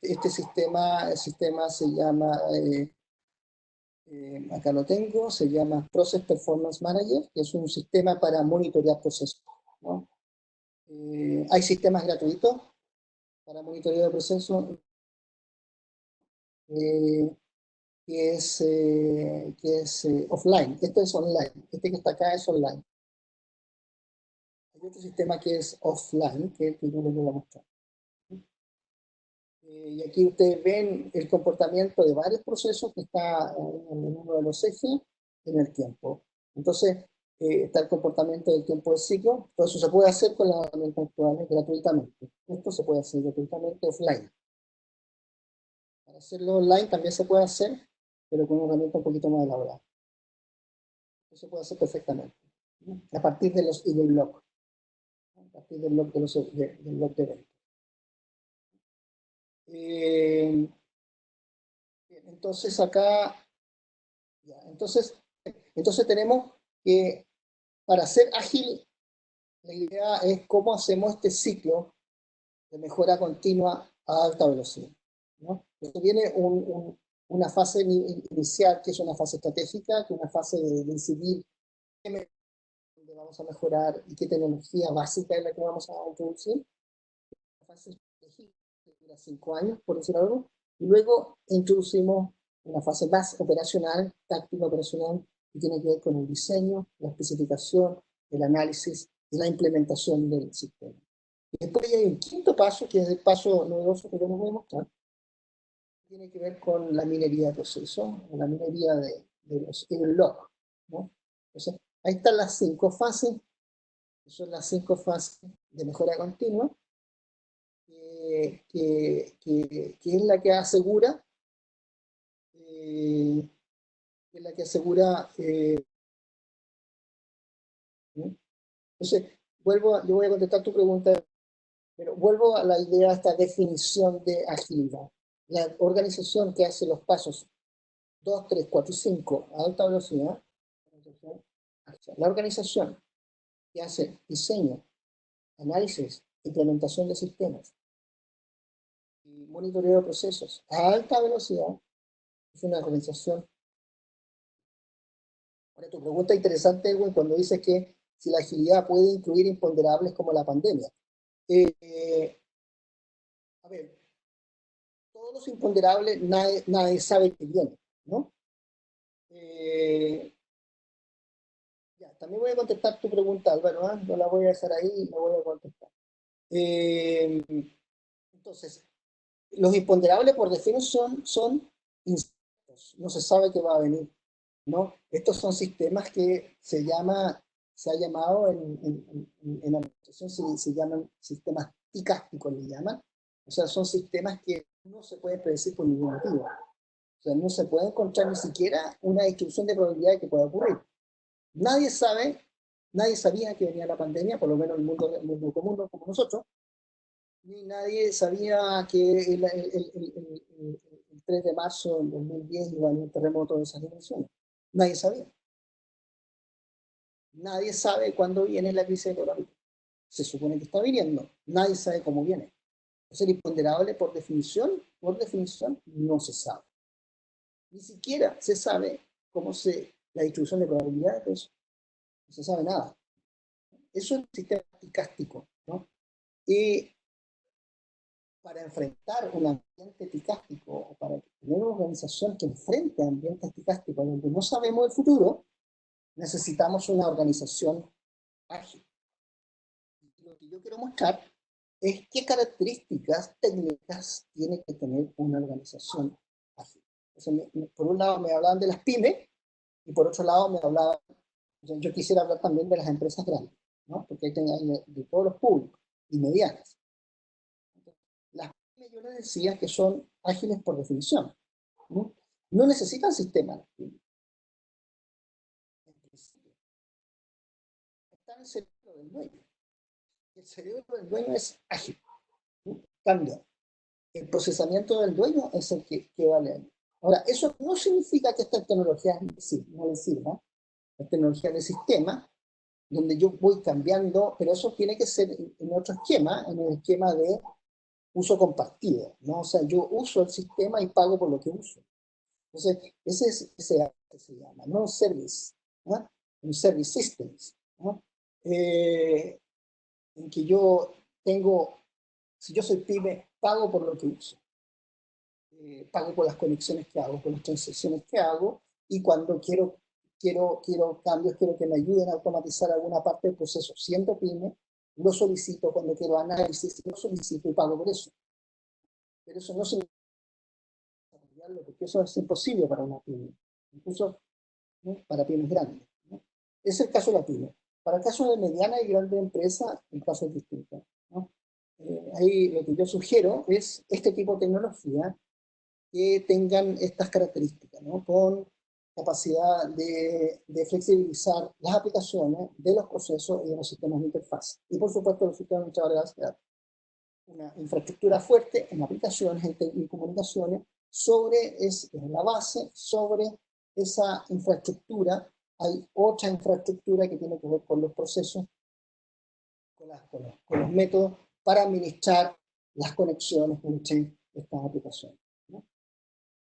Este sistema, el sistema se llama, acá lo tengo, se llama Process Performance Manager, que es un sistema para monitorear procesos, ¿no? Hay sistemas gratuitos para monitoreo de procesos, que es offline. Esto es online. Este que está acá es online. Hay otro sistema que es offline, que es el que yo les voy a mostrar. Y aquí ustedes ven el comportamiento de varios procesos que está en uno de los ejes en el tiempo. Entonces, está el comportamiento del tiempo de ciclo. Todo eso se puede hacer con las herramientas actuales gratuitamente. Esto se puede hacer gratuitamente offline. Para hacerlo online también se puede hacer, pero con una herramienta un poquito más elaborada. Eso se puede hacer perfectamente, ¿no? A partir de los event log, ¿no? A partir del log del log de eventos. Entonces acá, ya, entonces tenemos que para ser ágil, la idea es cómo hacemos este ciclo de mejora continua a alta velocidad, ¿no? Entonces viene una fase inicial, que es una fase estratégica, que es una fase de decidir qué vamos a mejorar y qué tecnología básica es la que vamos a introducir. La fase estratégica que dura 5 años, por decirlo algo, y luego introducimos una fase más operacional, táctica operacional, que tiene que ver con el diseño, la especificación, el análisis y la implementación del sistema. Y después hay un quinto paso, que es el paso novedoso que yo les voy a mostrar, que tiene que ver con la minería de proceso, la minería de los log, ¿no? Entonces, ahí están las 5 fases, que son las 5 fases de mejora continua, que es la que asegura, ¿no? Entonces, yo voy a contestar tu pregunta, pero vuelvo a la idea de esta definición de agilidad. La organización que hace los pasos 2, 3, 4 y 5 a alta velocidad, la organización que hace diseño, análisis, implementación de sistemas y monitoreo de procesos a alta velocidad, es una organización. Ahora, tu pregunta interesante, Edwin, cuando dices que si la agilidad puede incluir imponderables como la pandemia. A ver, todos los imponderables nadie sabe que vienen, ¿no? Ya, también voy a contestar tu pregunta, Álvaro, ¿eh? No la voy a dejar ahí, la voy a contestar. Entonces, los imponderables por definición son inciertos, no se sabe qué va a venir, ¿no? Estos son sistemas que se ha llamado en la administración, se llaman sistemas ticásticos, le llaman. O sea, son sistemas que no se pueden predecir por ningún motivo. O sea, no se puede encontrar ni siquiera una distribución de probabilidad de que pueda ocurrir. Nadie sabía que venía la pandemia, por lo menos el mundo común como nosotros, ni nadie sabía que el 3 de marzo del 2010 iba a haber un terremoto de esas dimensiones. Nadie sabía. Nadie sabe cuándo viene la crisis económica. Se supone que está viniendo. Nadie sabe cómo viene. Es imponderable por definición, no se sabe. Ni siquiera se sabe la distribución de probabilidades de eso. No se sabe nada. Eso es un sistema ticástico, ¿no? Y para enfrentar un ambiente ticástico, o para tener una organización que enfrente ambientes ticásticos donde no sabemos el futuro, necesitamos una organización ágil. Y lo que yo quiero mostrar es qué características técnicas tiene que tener una organización ágil. Entonces, por un lado me hablaban de las pymes, y por otro lado me hablaban, yo quisiera hablar también de las empresas grandes, ¿no? Porque hay de todos los públicos y medianas. Las pymes, yo les decía que son ágiles por definición, ¿no? No necesitan sistemas. está en el cerebro del dueño. El cerebro del dueño es ágil, cambia. El procesamiento del dueño es el que vale ahí. Ahora, eso no significa que esta tecnología no le sirva, la tecnología de sistema, donde yo voy cambiando, pero eso tiene que ser en otro esquema, en el esquema de uso compartido, ¿no? O sea, yo uso el sistema y pago por lo que uso. Entonces, ese se llama, no service, ¿no? Un service systems, ¿no? En que yo tengo, si yo soy pyme, pago por lo que uso. Pago por las conexiones que hago, por las transacciones que hago, y cuando quiero cambios, quiero que me ayuden a automatizar alguna parte del proceso. Siendo pyme, lo solicito. Cuando quiero análisis, lo solicito y pago por eso. Pero eso no significa porque eso es imposible para una pyme, incluso, ¿no?, para pymes grandes, ¿no? Es el caso de la pyme. Para el caso de mediana y grande empresa, el caso es distinto, ¿no? Ahí lo que yo sugiero es este tipo de tecnología que tengan estas características, ¿no? Con capacidad de flexibilizar las aplicaciones de los procesos y de los sistemas de interfaz. Y por supuesto los sistemas de base de datos. Una infraestructura fuerte en aplicaciones, en comunicaciones, es la base. Sobre esa infraestructura hay otra infraestructura que tiene que ver con los procesos, con los métodos para administrar las conexiones entre estas aplicaciones, ¿no?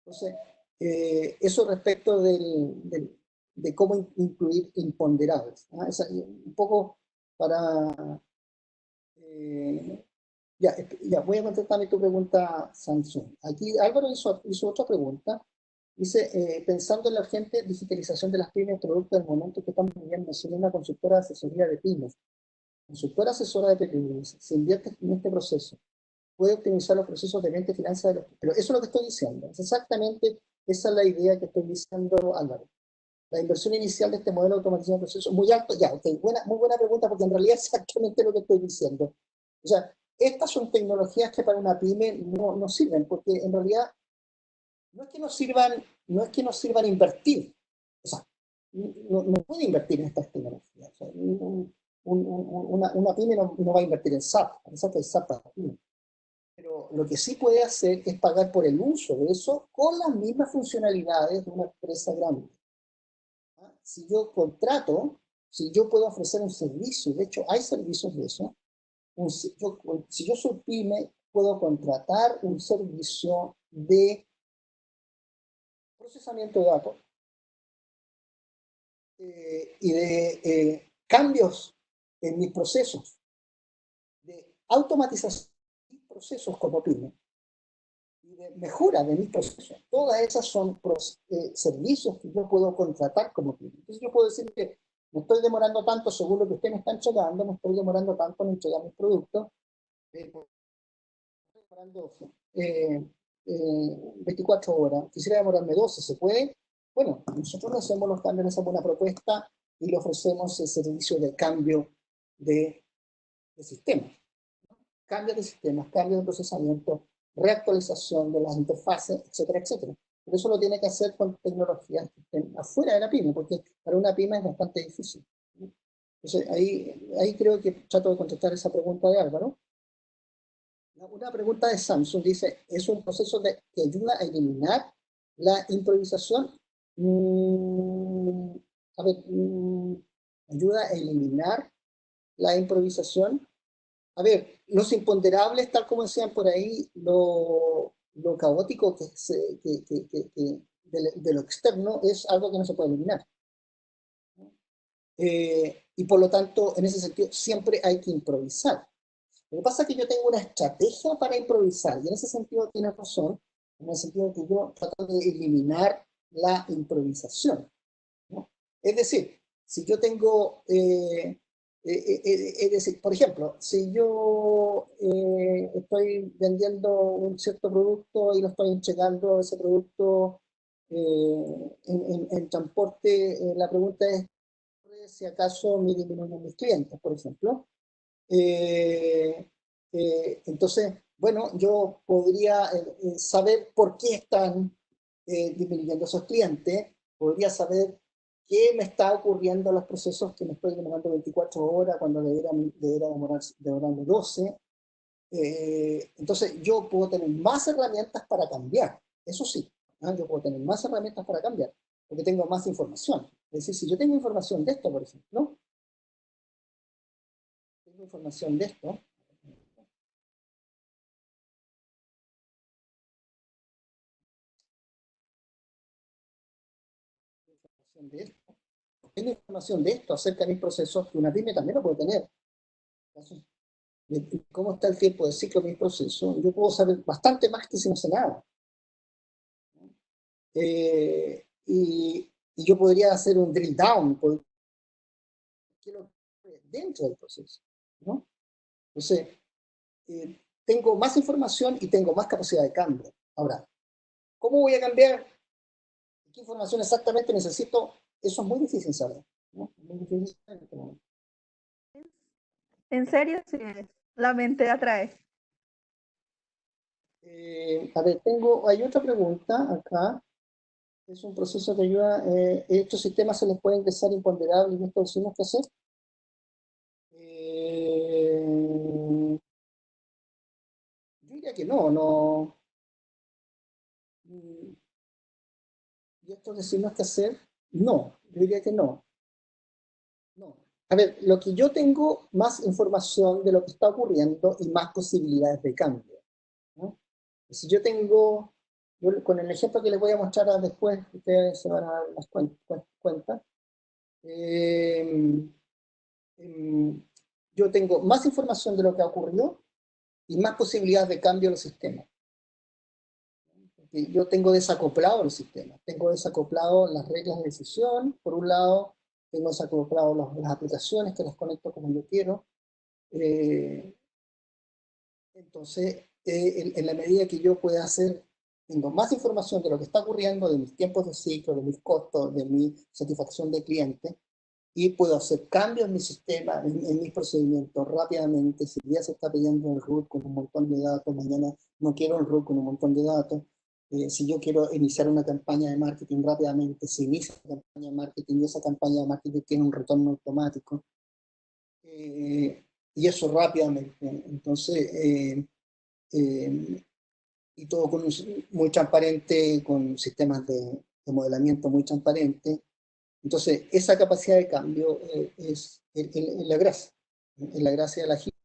Entonces, eso respecto de cómo incluir imponderables, ¿no? Un poco para... ya, voy a contestar tu pregunta, Samsung. Aquí Álvaro hizo otra pregunta. Dice, pensando en la urgente digitalización de las pymes, producto del momento que estamos viviendo, siendo una consultora de asesoría de pymes, consultora asesora de pymes, se invierte en este proceso, puede optimizar los procesos de venta y finanzas de los... Pero eso es lo que estoy diciendo. Es exactamente esa es la idea que estoy diciendo, Álvaro. La inversión inicial de este modelo de automatización de procesos es muy alto. Ya, ok, muy buena pregunta, porque en realidad es exactamente lo que estoy diciendo. O sea, estas son tecnologías que para una pyme no sirven, porque en realidad no es que no sirvan invertir. O sea, no puede invertir en estas tecnologías. O sea, una pyme no va a invertir en SAP. En SAP para pyme. Pero lo que sí puede hacer es pagar por el uso de eso con las mismas funcionalidades de una empresa grande. ¿Ah? Si yo contrato, si yo puedo ofrecer un servicio, de hecho hay servicios de eso, si yo soy pyme, puedo contratar un servicio de procesamiento de datos y de cambios en mis procesos, de automatización de mis procesos como pyme, y de mejora de mis procesos. Todas esas son servicios que yo puedo contratar como pyme. Entonces yo puedo decir que me estoy demorando tanto según lo que usted me está entregando, me estoy demorando tanto en entregar mis productos, estoy demorando 24 horas, quisiera demorarme 12, ¿se puede? Bueno, nosotros le hacemos los cambios, le hacemos una propuesta y le ofrecemos el servicio de cambio de sistema. Cambios de sistemas, cambios de procesamiento, reactualización de las interfaces, etcétera, etcétera. Pero eso lo tiene que hacer con tecnologías que estén afuera de la pyme, porque para una pyme es bastante difícil. Entonces, ahí creo que trato de contestar esa pregunta de Álvaro. Una pregunta de Samsung dice, ¿es un proceso que ayuda a eliminar la improvisación? A ver, ¿ayuda a eliminar la improvisación? A ver, los imponderables, tal como decían por ahí, lo caótico de lo externo es algo que no se puede eliminar. Y por lo tanto, en ese sentido, siempre hay que improvisar. Lo que pasa es que yo tengo una estrategia para improvisar, y en ese sentido tiene razón, en el sentido que yo trato de eliminar la improvisación, ¿no? Es decir, si yo tengo, es decir, por ejemplo, si yo estoy vendiendo un cierto producto y lo estoy entregando ese producto en transporte, la pregunta es si acaso me disminuyen mis clientes, por ejemplo. Entonces, bueno, yo podría saber por qué están disminuyendo esos clientes, podría saber qué me está ocurriendo en los procesos que me estoy demorando 24 horas cuando debería demorarme 12. Entonces yo puedo tener más herramientas para cambiar, eso sí, ¿no? Yo puedo tener más herramientas para cambiar, porque tengo más información. Es decir, si yo tengo información de esto, por ejemplo, tengo información de esto, tengo información de esto acerca de mis procesos, que una pyme también lo puede tener. De cómo está el tiempo de ciclo de mis procesos, yo puedo saber bastante más que si no sé nada. Y yo podría hacer un drill down dentro del proceso, ¿no? Entonces, tengo más información y tengo más capacidad de cambio. Ahora, ¿cómo voy a cambiar? ¿Qué información exactamente necesito? Eso es muy difícil saber, ¿no? Muy difícil saber en este momento. En serio, sí, la mente atrae. A ver, hay otra pregunta acá. Es un proceso que ayuda. ¿Estos sistemas se les puede ingresar imponderables y esto decimos qué hacer? Yo diría que no. ¿Y estos decimos qué hacer? No, yo diría que no. A ver, lo que yo tengo más información de lo que está ocurriendo y más posibilidades de cambio, ¿no? Si yo tengo, con el ejemplo que les voy a mostrar después, ustedes se van a dar las cuenta, yo tengo más información de lo que ha ocurrido y más posibilidades de cambio en los sistemas. Porque yo tengo desacoplado los sistemas, tengo desacoplado las reglas de decisión, por un lado, tengo desacoplado las aplicaciones que las conecto como yo quiero. Entonces, en la medida que yo pueda hacer, tengo más información de lo que está ocurriendo, de mis tiempos de ciclo, de mis costos, de mi satisfacción de cliente, y puedo hacer cambios en mi sistema, en mis procedimientos rápidamente. Si ya se está pidiendo el root con un montón de datos, mañana no quiero el root con un montón de datos. Si yo quiero iniciar una campaña de marketing rápidamente, se inicia una campaña de marketing y esa campaña de marketing tiene un retorno automático. Y eso rápidamente. Entonces, y todo muy transparente, con sistemas de modelamiento muy transparentes. Entonces, esa capacidad de cambio es la gracia, es la gracia de la agilidad.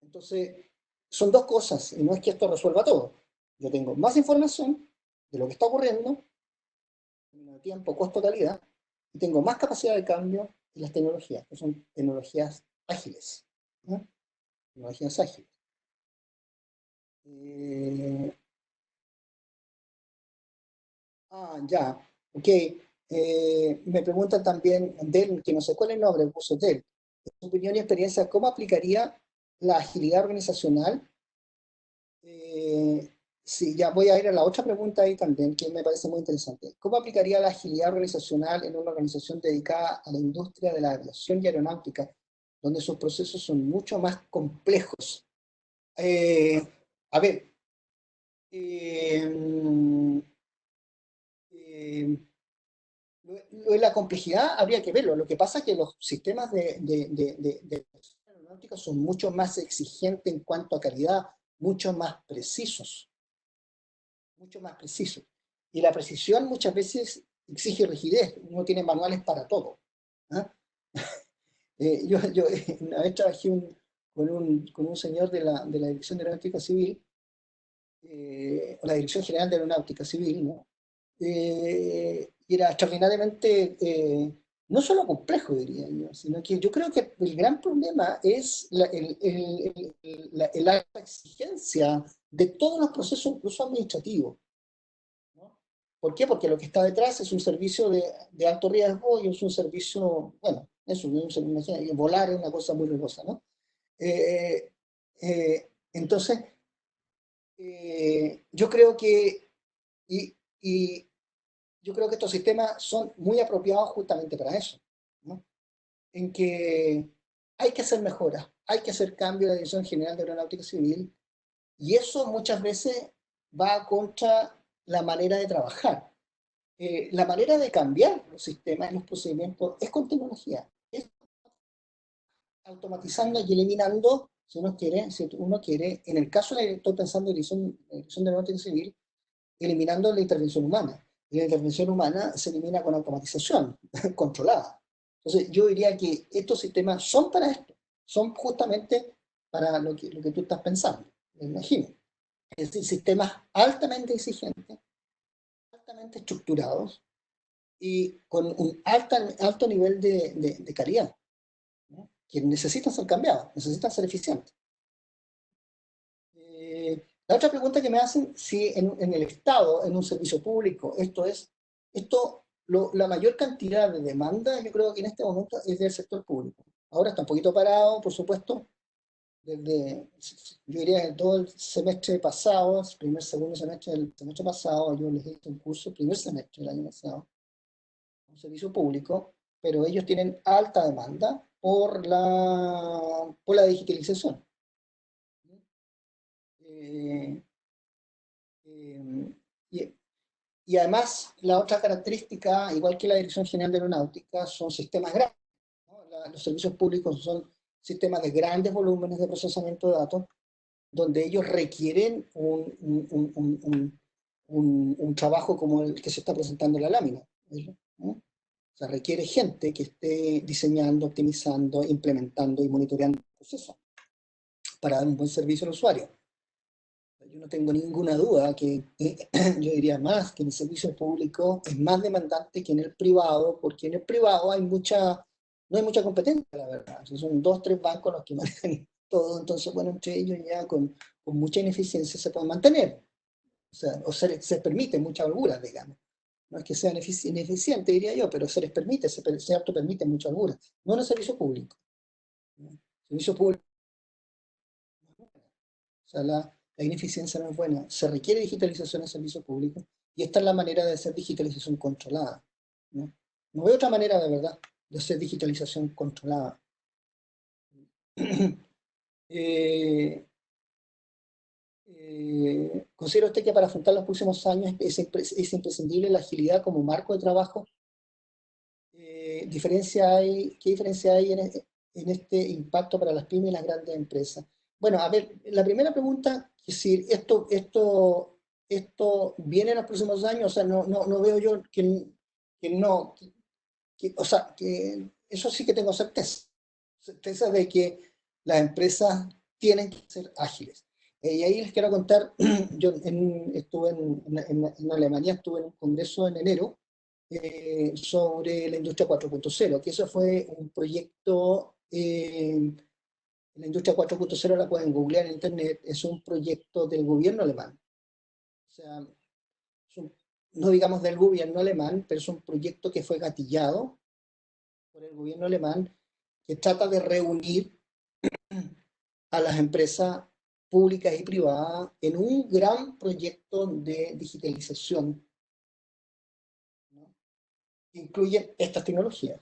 Entonces, son dos cosas, y no es que esto resuelva todo. Yo tengo más información de lo que está ocurriendo, en tiempo, costo, calidad, y tengo más capacidad de cambio en las tecnologías, que son tecnologías ágiles, ¿no? Tecnologías ágiles. Ya, ok. Me preguntan también Del, que no sé cuál es el nombre, puso Del. En su opinión y experiencia, ¿cómo aplicaría la agilidad organizacional? Sí, ya voy a ir a la otra pregunta ahí también, que me parece muy interesante. ¿Cómo aplicaría la agilidad organizacional en una organización dedicada a la industria de la aviación y aeronáutica, donde sus procesos son mucho más complejos? A ver, lo de la complejidad habría que verlo. Lo que pasa es que los sistemas de aeronáutica son mucho más exigentes en cuanto a calidad, mucho más precisos. Mucho más precisos. Y la precisión muchas veces exige rigidez. Uno tiene manuales para todo. ¿Ah? Yo una vez trabajé con un señor de la Dirección de Aeronáutica Civil, o la Dirección General de Aeronáutica Civil, ¿no? Y era extraordinariamente, no solo complejo, diría yo, sino que yo creo que el gran problema es la alta exigencia de todos los procesos, incluso administrativos, ¿no? ¿Por qué? Porque lo que está detrás es un servicio de alto riesgo y es un servicio, bueno, eso, volar es una cosa muy riesgosa, ¿no? Entonces, yo creo que, y yo creo que estos sistemas son muy apropiados justamente para eso, ¿no? En que hay que hacer mejoras, hay que hacer cambios en la Dirección General de Aeronáutica Civil, y eso muchas veces va contra la manera de trabajar. La manera de cambiar los sistemas y los procedimientos es con tecnología, es automatizando y eliminando, si uno quiere, en el caso de, estoy pensando en la dirección de la orden civil, eliminando la intervención humana. Y la intervención humana se elimina con automatización controlada. Entonces, yo diría que estos sistemas son para esto, son justamente para lo que tú estás pensando, me imagino. Es decir, sistemas altamente exigentes, altamente estructurados y con un alto nivel de calidad, ¿no? Que necesitan ser cambiados, necesitan ser eficientes. La otra pregunta que me hacen, si en el Estado, en un servicio público, la mayor cantidad de demanda, yo creo que en este momento es del sector público. Ahora está un poquito parado, por supuesto, yo diría que todo el semestre pasado, segundo semestre del semestre pasado, yo les hice un curso, primer semestre del año pasado, un servicio público, pero ellos tienen alta demanda por la digitalización. Eh, eh, y, y además, la otra característica, igual que la Dirección General de Aeronáutica, son sistemas grandes, ¿no? Los servicios públicos son sistemas de grandes volúmenes de procesamiento de datos, donde ellos requieren un trabajo como el que se está presentando en la lámina, ¿no? O sea, requiere gente que esté diseñando, optimizando, implementando y monitoreando el proceso para dar un buen servicio al usuario. Yo no tengo ninguna duda que yo diría más que en el servicio público es más demandante que en el privado, porque en el privado no hay mucha competencia, la verdad. Son 2, 3 bancos los que manejan todo, entonces, bueno, entre ellos ya con mucha ineficiencia se pueden mantener. O sea, se permite mucha holgura, digamos. No es que sean ineficientes, diría yo, pero se les permite, se autopermite mucha holgura. No en el servicio público. ¿No? El servicio público, o sea, la ineficiencia no es buena. Se requiere digitalización en el servicio público y esta es la manera de hacer digitalización controlada, ¿no? No veo otra manera, de verdad, de hacer digitalización controlada. eh, ¿Considera usted que para afrontar los próximos años es imprescindible la agilidad como marco de trabajo? ¿Qué diferencia hay en este impacto para las pymes y las grandes empresas? Bueno, a ver, la primera pregunta, si esto viene en los próximos años, o sea, no veo yo que no, o sea, que eso sí que tengo certeza de que las empresas tienen que ser ágiles. Y ahí les quiero contar, yo estuve en Alemania, estuve en un congreso en enero sobre la industria 4.0, que eso fue un proyecto, la industria 4.0 la pueden googlear en internet, es un proyecto del gobierno alemán. O sea, no digamos del gobierno alemán, pero es un proyecto que fue gatillado por el gobierno alemán, que trata de reunir a las empresas públicas y privadas en un gran proyecto de digitalización, ¿no? Que incluye estas tecnologías.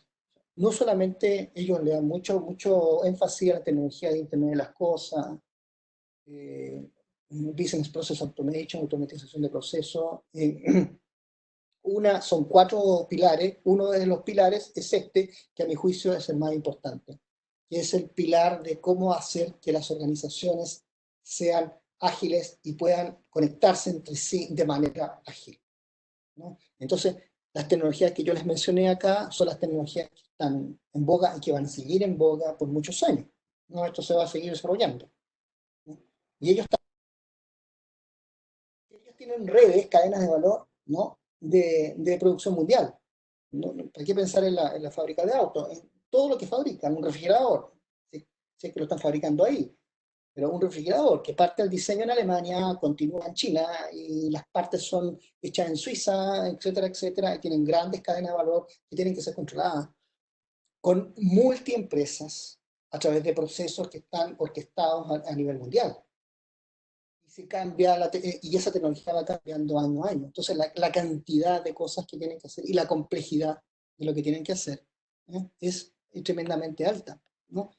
No solamente ellos le dan mucho énfasis a la tecnología de Internet de las Cosas, Business Process Automation, automatización de procesos. Son 4 pilares. Uno de los pilares es este, que a mi juicio es el más importante, que es el pilar de cómo hacer que las organizaciones sean ágiles y puedan conectarse entre sí de manera ágil, ¿no? Entonces, las tecnologías que yo les mencioné acá son las tecnologías que están en boga y que van a seguir en boga por muchos años, ¿no? Esto se va a seguir desarrollando, ¿no? Y ellos tienen redes, cadenas de valor, ¿no? de producción mundial. No, hay que pensar en la fábrica de autos, en todo lo que fabrican, un refrigerador, si es que lo están fabricando ahí, pero un refrigerador que parte del diseño en Alemania, continúa en China y las partes son hechas en Suiza, etcétera, etcétera, y tienen grandes cadenas de valor que tienen que ser controladas con multiempresas a través de procesos que están orquestados a nivel mundial. Y se cambia y esa tecnología va cambiando año a año. Entonces la cantidad de cosas que tienen que hacer y la complejidad de lo que tienen que hacer es tremendamente alta, ¿no?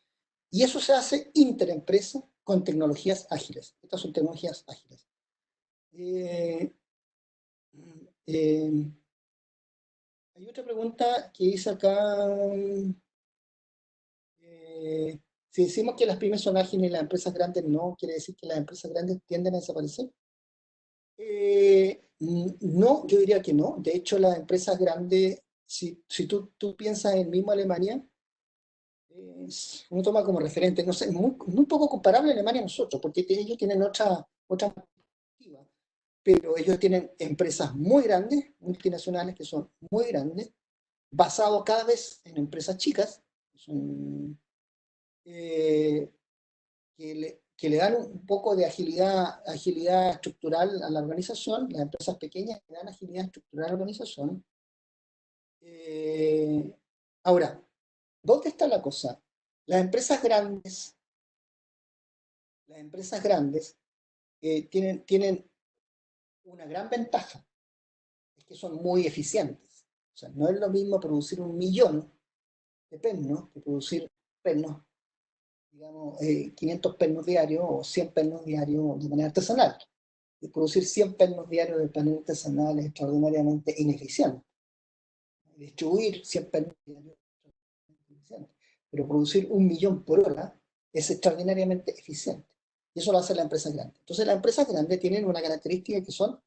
Y eso se hace interempresa con tecnologías ágiles. Estas son tecnologías ágiles. Eh, Hay otra pregunta que hice acá. Si decimos que las pymes son ágiles y las empresas grandes no, ¿quiere decir que las empresas grandes tienden a desaparecer? No, yo diría que no. De hecho, las empresas grandes, si tú piensas en mismo Alemania, uno toma como referente, no sé, muy poco comparable a Alemania a nosotros, porque ellos tienen otra perspectiva, pero ellos tienen empresas muy grandes, multinacionales que son muy grandes, basados cada vez en empresas chicas, son, eh, que le dan un poco de agilidad estructural a la organización, las empresas pequeñas le dan agilidad estructural a la organización. Eh, Ahora, ¿dónde está la cosa? Las empresas grandes, las empresas grandes tienen una gran ventaja, es que son muy eficientes. O sea, no es lo mismo producir 1.000.000 de pernos que producir pernos, digamos, 500 pernos diarios o 100 pernos diarios de manera artesanal. De producir 100 pernos diarios de manera artesanal es extraordinariamente ineficiente. Distribuir 100 pernos diarios es ineficiente. Pero producir 1.000.000 por hora es extraordinariamente eficiente. Y eso lo hace la empresa grande. Entonces las empresas grandes tienen una característica que son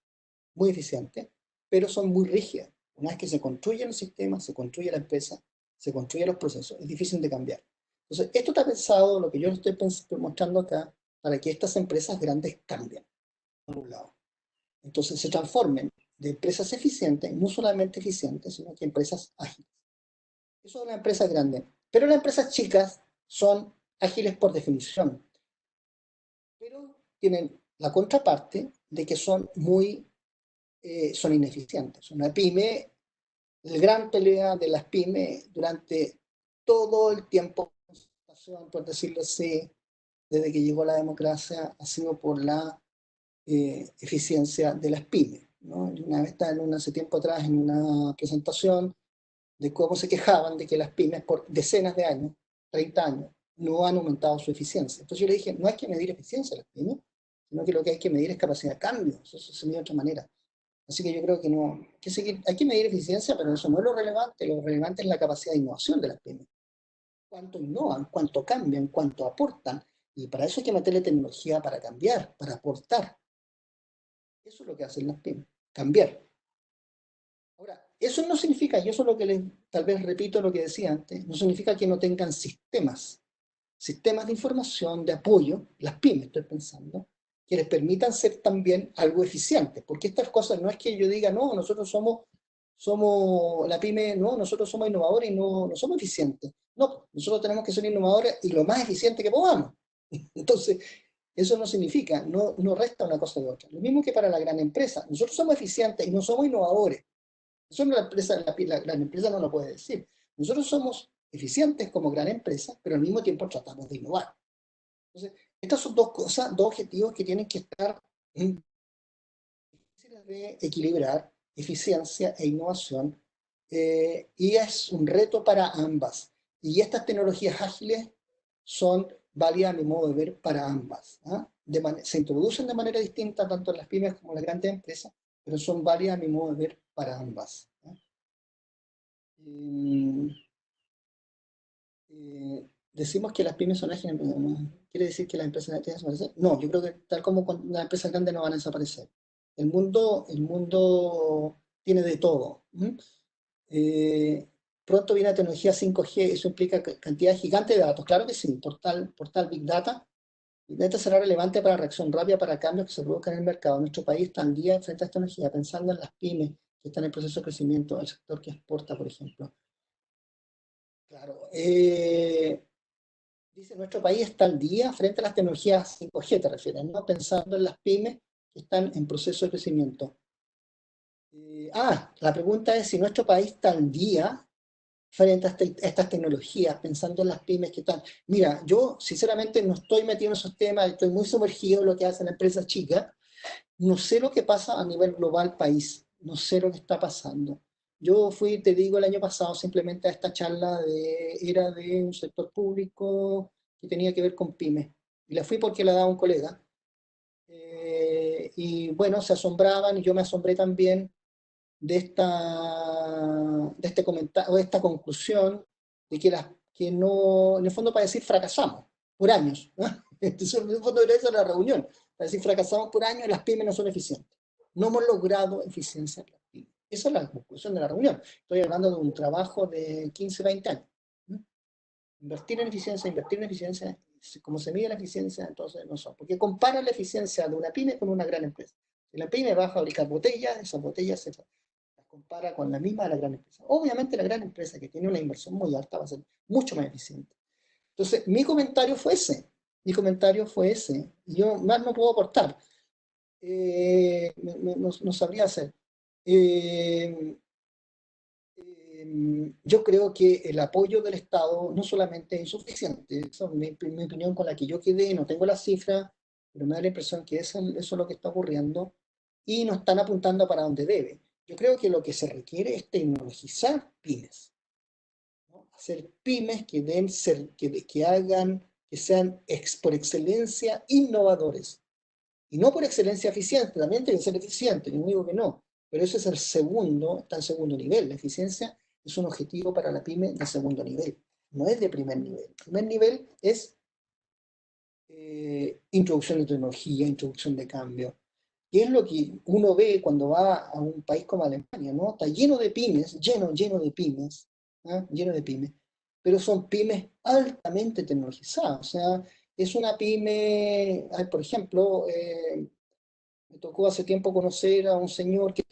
muy eficientes, pero son muy rígidas. Una vez que se construye el sistema, se construye la empresa, se construyen los procesos, es difícil de cambiar. Entonces, esto está pensado, lo que yo estoy mostrando acá, para que estas empresas grandes cambien, por un lado. Entonces, se transformen de empresas eficientes, no solamente eficientes, sino que empresas ágiles. Eso es una empresa grande. Pero las empresas chicas son ágiles por definición, pero tienen la contraparte de que son son ineficientes. Una pyme, la gran pelea de las pymes durante todo el tiempo, por decirlo así, desde que llegó la democracia, ha sido por la eficiencia de las pymes, ¿no? Yo una vez estaba hace tiempo atrás en una presentación de cómo se quejaban de que las pymes por decenas de años, 30 años, no han aumentado su eficiencia. Entonces yo le dije, no hay que medir eficiencia de las pymes, sino que lo que hay que medir es capacidad de cambio. Eso se mide de otra manera. Así que yo creo que no, hay que medir eficiencia, pero eso no es lo relevante es la capacidad de innovación de las pymes. Cuánto innovan, cuánto cambian, cuánto aportan, y para eso hay que meterle tecnología para cambiar, para aportar. Eso es lo que hacen las pymes, cambiar. Ahora, eso no significa, y eso es lo que tal vez repito lo que decía antes, no significa que no tengan sistemas de información, de apoyo, las pymes estoy pensando, que les permitan ser también algo eficientes, porque estas cosas no es que yo diga, no, nosotros somos la pyme, no, nosotros somos innovadores y no somos eficientes. No, nosotros tenemos que ser innovadores y lo más eficiente que podamos. Entonces, eso no significa, no resta una cosa de otra. Lo mismo que para la gran empresa. Nosotros somos eficientes y no somos innovadores. Eso no la gran empresa no lo puede decir. Nosotros somos eficientes como gran empresa, pero al mismo tiempo tratamos de innovar. Entonces, estas son dos cosas, dos objetivos que tienen que estar difíciles de equilibrar, eficiencia e innovación, y es un reto para ambas. Y estas tecnologías ágiles son válidas, a mi modo de ver, para ambas. ¿Ah? Se introducen de manera distinta tanto en las pymes como en las grandes empresas, pero son válidas, a mi modo de ver, para ambas. ¿Ah? Decimos que las pymes son ágiles, pero no quiere decir que las empresas tienen que desaparecer. No, yo creo que tal como las empresas grandes no van a desaparecer. El mundo tiene de todo. Pronto viene la tecnología 5G, eso implica cantidad gigante de datos. Claro que sí, por tal Big Data. Big Data será relevante para reacción rápida para cambios que se produzcan en el mercado. Nuestro país está en día frente a esta tecnología, pensando en las pymes que están en proceso de crecimiento, el sector que exporta, por ejemplo. Claro. Dice, nuestro país está al día frente a las tecnologías 5G, te refieres, ¿no? Pensando en las pymes que están en proceso de crecimiento. La pregunta es si nuestro país está al día frente a estas tecnologías, pensando en las pymes que están. Mira, yo sinceramente no estoy metido en esos temas, estoy muy sumergido en lo que hacen empresas chicas, no sé lo que pasa a nivel global país, no sé lo que está pasando. Yo fui, te digo, el año pasado simplemente a esta charla era de un sector público que tenía que ver con pymes. Y la fui porque la daba un colega. Y bueno, se asombraban y yo me asombré también de este comentario, de esta conclusión de que no, en el fondo para decir fracasamos por años, ¿no? Entonces, en el fondo era esa la reunión, para decir fracasamos por años, las pymes no son eficientes. No hemos logrado eficiencia en las pymes. Esa es la conclusión de la reunión. Estoy hablando de un trabajo de 15, 20 años. ¿No? Invertir en eficiencia, como se mide la eficiencia, entonces no son. Porque compara la eficiencia de una pyme con una gran empresa. Si la pyme va a fabricar botellas, esas botellas se las compara con la misma de la gran empresa. Obviamente la gran empresa que tiene una inversión muy alta va a ser mucho más eficiente. Entonces, mi comentario fue ese. Mi comentario fue ese. Yo más no puedo aportar. No sabría hacer. Eh, yo creo que el apoyo del Estado no solamente es insuficiente, esa es mi opinión con la que yo quedé, no tengo las cifras, pero me da la impresión que eso es lo que está ocurriendo y no están apuntando para donde debe. Yo creo que lo que se requiere es tecnologizar pymes, ¿no? Hacer pymes que den que hagan, que sean por excelencia innovadores. Y no por excelencia eficiente, también tiene que ser eficiente, yo no digo que no, pero ese es el segundo, está en segundo nivel. La eficiencia es un objetivo para la pyme de segundo nivel, no es de primer nivel. El primer nivel es introducción de tecnología, introducción de cambio. Y es lo que uno ve cuando va a un país como Alemania, ¿no? Está lleno de pymes, lleno de pymes, ¿ah? Lleno de pymes, pero son pymes altamente tecnologizadas. O sea, es una pyme, por ejemplo, me tocó hace tiempo conocer a un señor que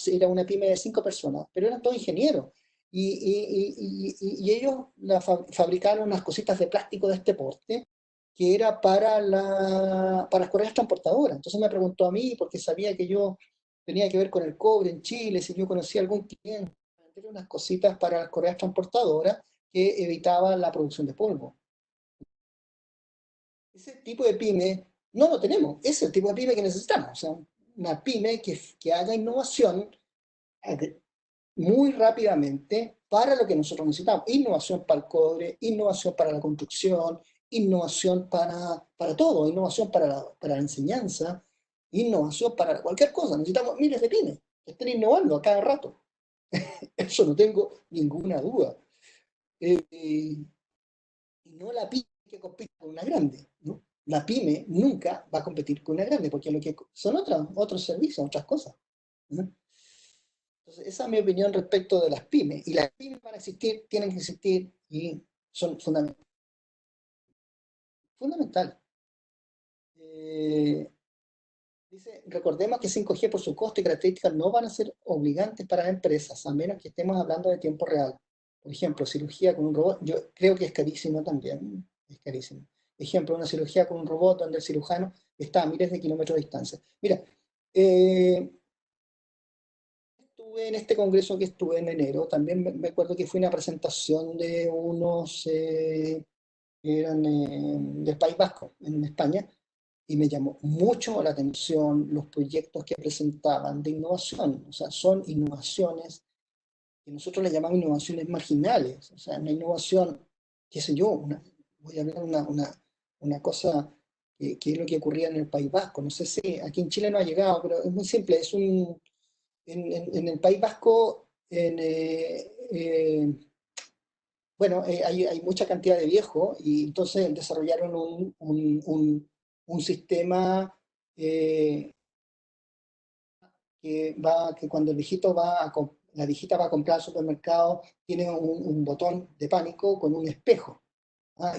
era una pyme de 5 personas, pero eran todos ingenieros. Y ellos fabricaron unas cositas de plástico de este porte que era para las correas transportadoras. Entonces me preguntó a mí, porque sabía que yo tenía que ver con el cobre en Chile, si yo conocía algún cliente, vender unas cositas para las correas transportadoras que evitaban la producción de polvo. Ese tipo de pyme no lo tenemos, ese es el tipo de pyme que necesitamos, o sea, una pyme que haga innovación muy rápidamente para lo que nosotros necesitamos. Innovación para el cobre, innovación para la construcción, innovación para todo, innovación para la enseñanza, innovación para cualquier cosa. Necesitamos miles de pymes que estén innovando a cada rato. Eso no tengo ninguna duda. Y no la pyme que compite con una grande, ¿no? La pyme nunca va a competir con una grande, porque lo que son otros servicios, otras cosas, ¿no? Entonces, esa es mi opinión respecto de las pymes. Y las pymes van a existir, tienen que existir y son fundamentales. Fundamental. Eh, Dice, recordemos que 5G por su costo y características no van a ser obligantes para las empresas, a menos que estemos hablando de tiempo real. Por ejemplo, cirugía con un robot, yo creo que es carísimo también, es carísimo. Ejemplo, una cirugía con un robot donde el cirujano está a miles de kilómetros de distancia. Mira, estuve en este congreso que estuve en enero, también me acuerdo que fue una presentación de unos que eran del País Vasco, en España, y me llamó mucho la atención los proyectos que presentaban de innovación. O sea, son innovaciones que nosotros le llamamos innovaciones marginales. O sea, una innovación, qué sé yo, voy a hablar una cosa que es lo que ocurría en el País Vasco. No sé si aquí en Chile no ha llegado, pero es muy simple. En el País Vasco, bueno, hay mucha cantidad de viejos y entonces desarrollaron un sistema eh, que cuando el viejito la viejita va a comprar al supermercado, tiene un botón de pánico con un espejo. ¿Ah?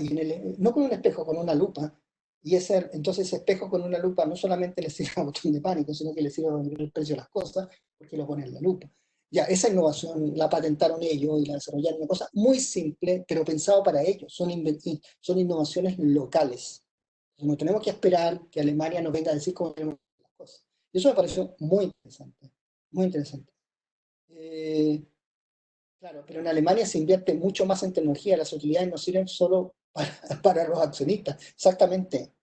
No con un espejo, con una lupa. Y entonces ese espejo con una lupa no solamente le sirve al botón de pánico, sino que le sirve a ver el precio de las cosas, porque lo pone en la lupa. Ya, esa innovación la patentaron ellos y la desarrollaron, una cosa muy simple, pero pensado para ellos. Son innovaciones locales. No tenemos que esperar que Alemania nos venga a decir cómo tenemos que hacer las cosas. Y eso me pareció muy interesante, muy interesante. Eh, Claro, pero en Alemania se invierte mucho más en tecnología, las utilidades no sirven solo para los accionistas. Exactamente,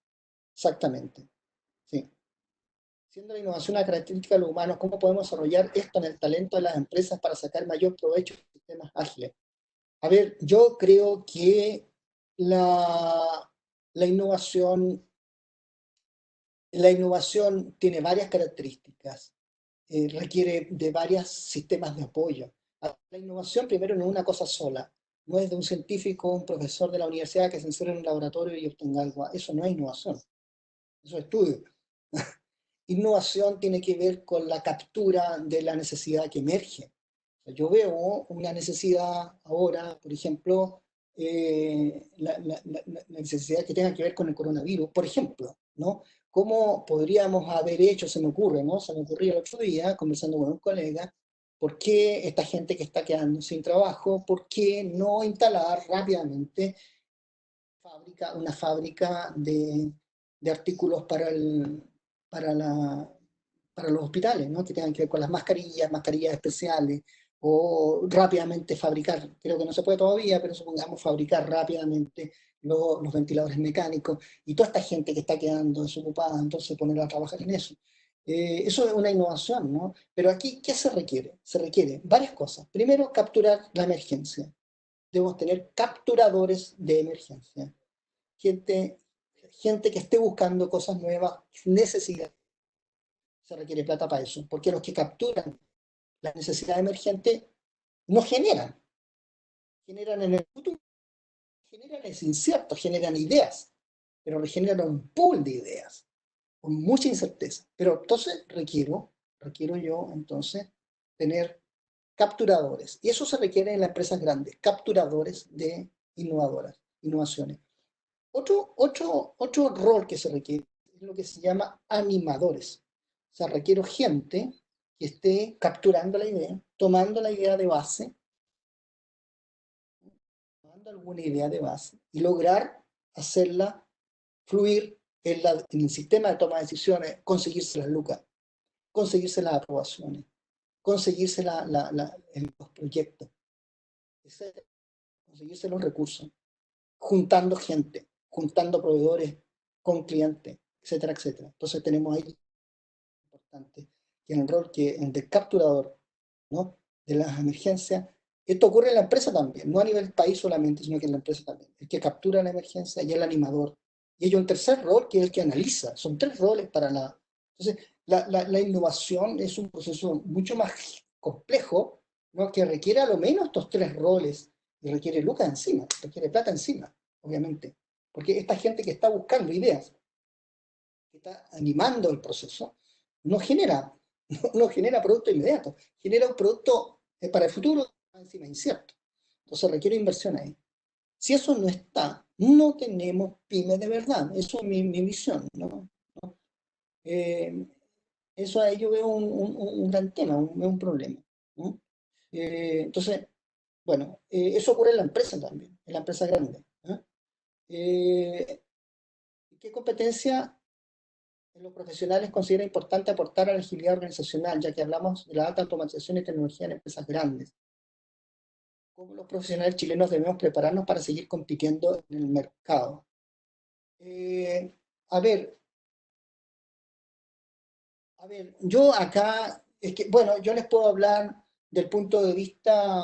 exactamente. Sí. Siendo la innovación una característica de los humanos, ¿cómo podemos desarrollar esto en el talento de las empresas para sacar mayor provecho de sistemas ágiles? A ver, yo creo que la innovación La innovación tiene varias características, requiere de varios sistemas de apoyo. La innovación primero no es una cosa sola, no es de un científico, un profesor de la universidad que se encierre en un laboratorio y obtenga algo. Eso no es innovación, eso es estudio. Innovación tiene que ver con la captura de la necesidad que emerge. Yo veo una necesidad ahora, por ejemplo, la necesidad que tenga que ver con el coronavirus, por ejemplo, ¿no? ¿Cómo podríamos haber hecho, se me ocurre, ¿no? Se me ocurrió el otro día, conversando con un colega, ¿por qué esta gente que está quedando sin trabajo, por qué no instalar rápidamente una fábrica de artículos para, la, para los hospitales, ¿no? Que tengan que ver con las mascarillas especiales, o rápidamente fabricar, creo que no se puede todavía, pero supongamos fabricar rápidamente los ventiladores mecánicos, y toda esta gente que está quedando desocupada, entonces ponerla a trabajar en eso. Eso es una innovación, ¿no? Pero aquí, ¿qué se requiere? Se requiere varias cosas. Primero, capturar la emergencia. Debemos tener capturadores de emergencia. Gente, gente que esté buscando cosas nuevas, necesidades. Se requiere plata para eso, porque los que capturan la necesidad emergente no generan en el futuro, generan es incierto, generan ideas, pero generan un pool de ideas, con mucha incerteza. Pero entonces requiero yo entonces tener capturadores, y eso se requiere en las empresas grandes, capturadores de innovaciones. Otro rol que se requiere es lo que se llama animadores. O sea, requiero gente que esté capturando la idea, tomando la idea de base, tomando alguna idea de base, y lograr hacerla fluir en el sistema de toma de decisiones, conseguirse las lucas, conseguirse las aprobaciones, conseguirse los proyectos, etc., conseguirse los recursos, juntando gente, juntando proveedores con clientes, etcétera, etcétera. Entonces tenemos ahí importante, que en el rol que el del capturador, ¿no? De las emergencias. Esto ocurre en la empresa también, no a nivel país solamente, sino que en la empresa también. El que captura la emergencia y el animador. Y hay un tercer rol que es el que analiza. Son tres roles para la... Entonces, la innovación es un proceso mucho más complejo, ¿no? Que requiere a lo menos estos tres roles, y requiere lucas encima, requiere plata encima, obviamente. Porque esta gente que está buscando ideas, que está animando el proceso, no genera, no genera producto inmediato, genera un producto para el futuro encima incierto. Entonces requiere inversión ahí. Si eso no está, no tenemos pymes de verdad. Eso es mi visión, ¿no? Eh, eso ahí yo veo un gran tema, un problema, ¿no? Entonces, bueno, eso ocurre en la empresa también, en la empresa grande, ¿no? ¿Qué competencia los profesionales considera importante aportar a la agilidad organizacional, ya que hablamos de la alta automatización y tecnología en empresas grandes? ¿Cómo los profesionales chilenos debemos prepararnos para seguir compitiendo en el mercado? Eh, a ver, yo acá, es que, bueno, yo les puedo hablar del punto de vista,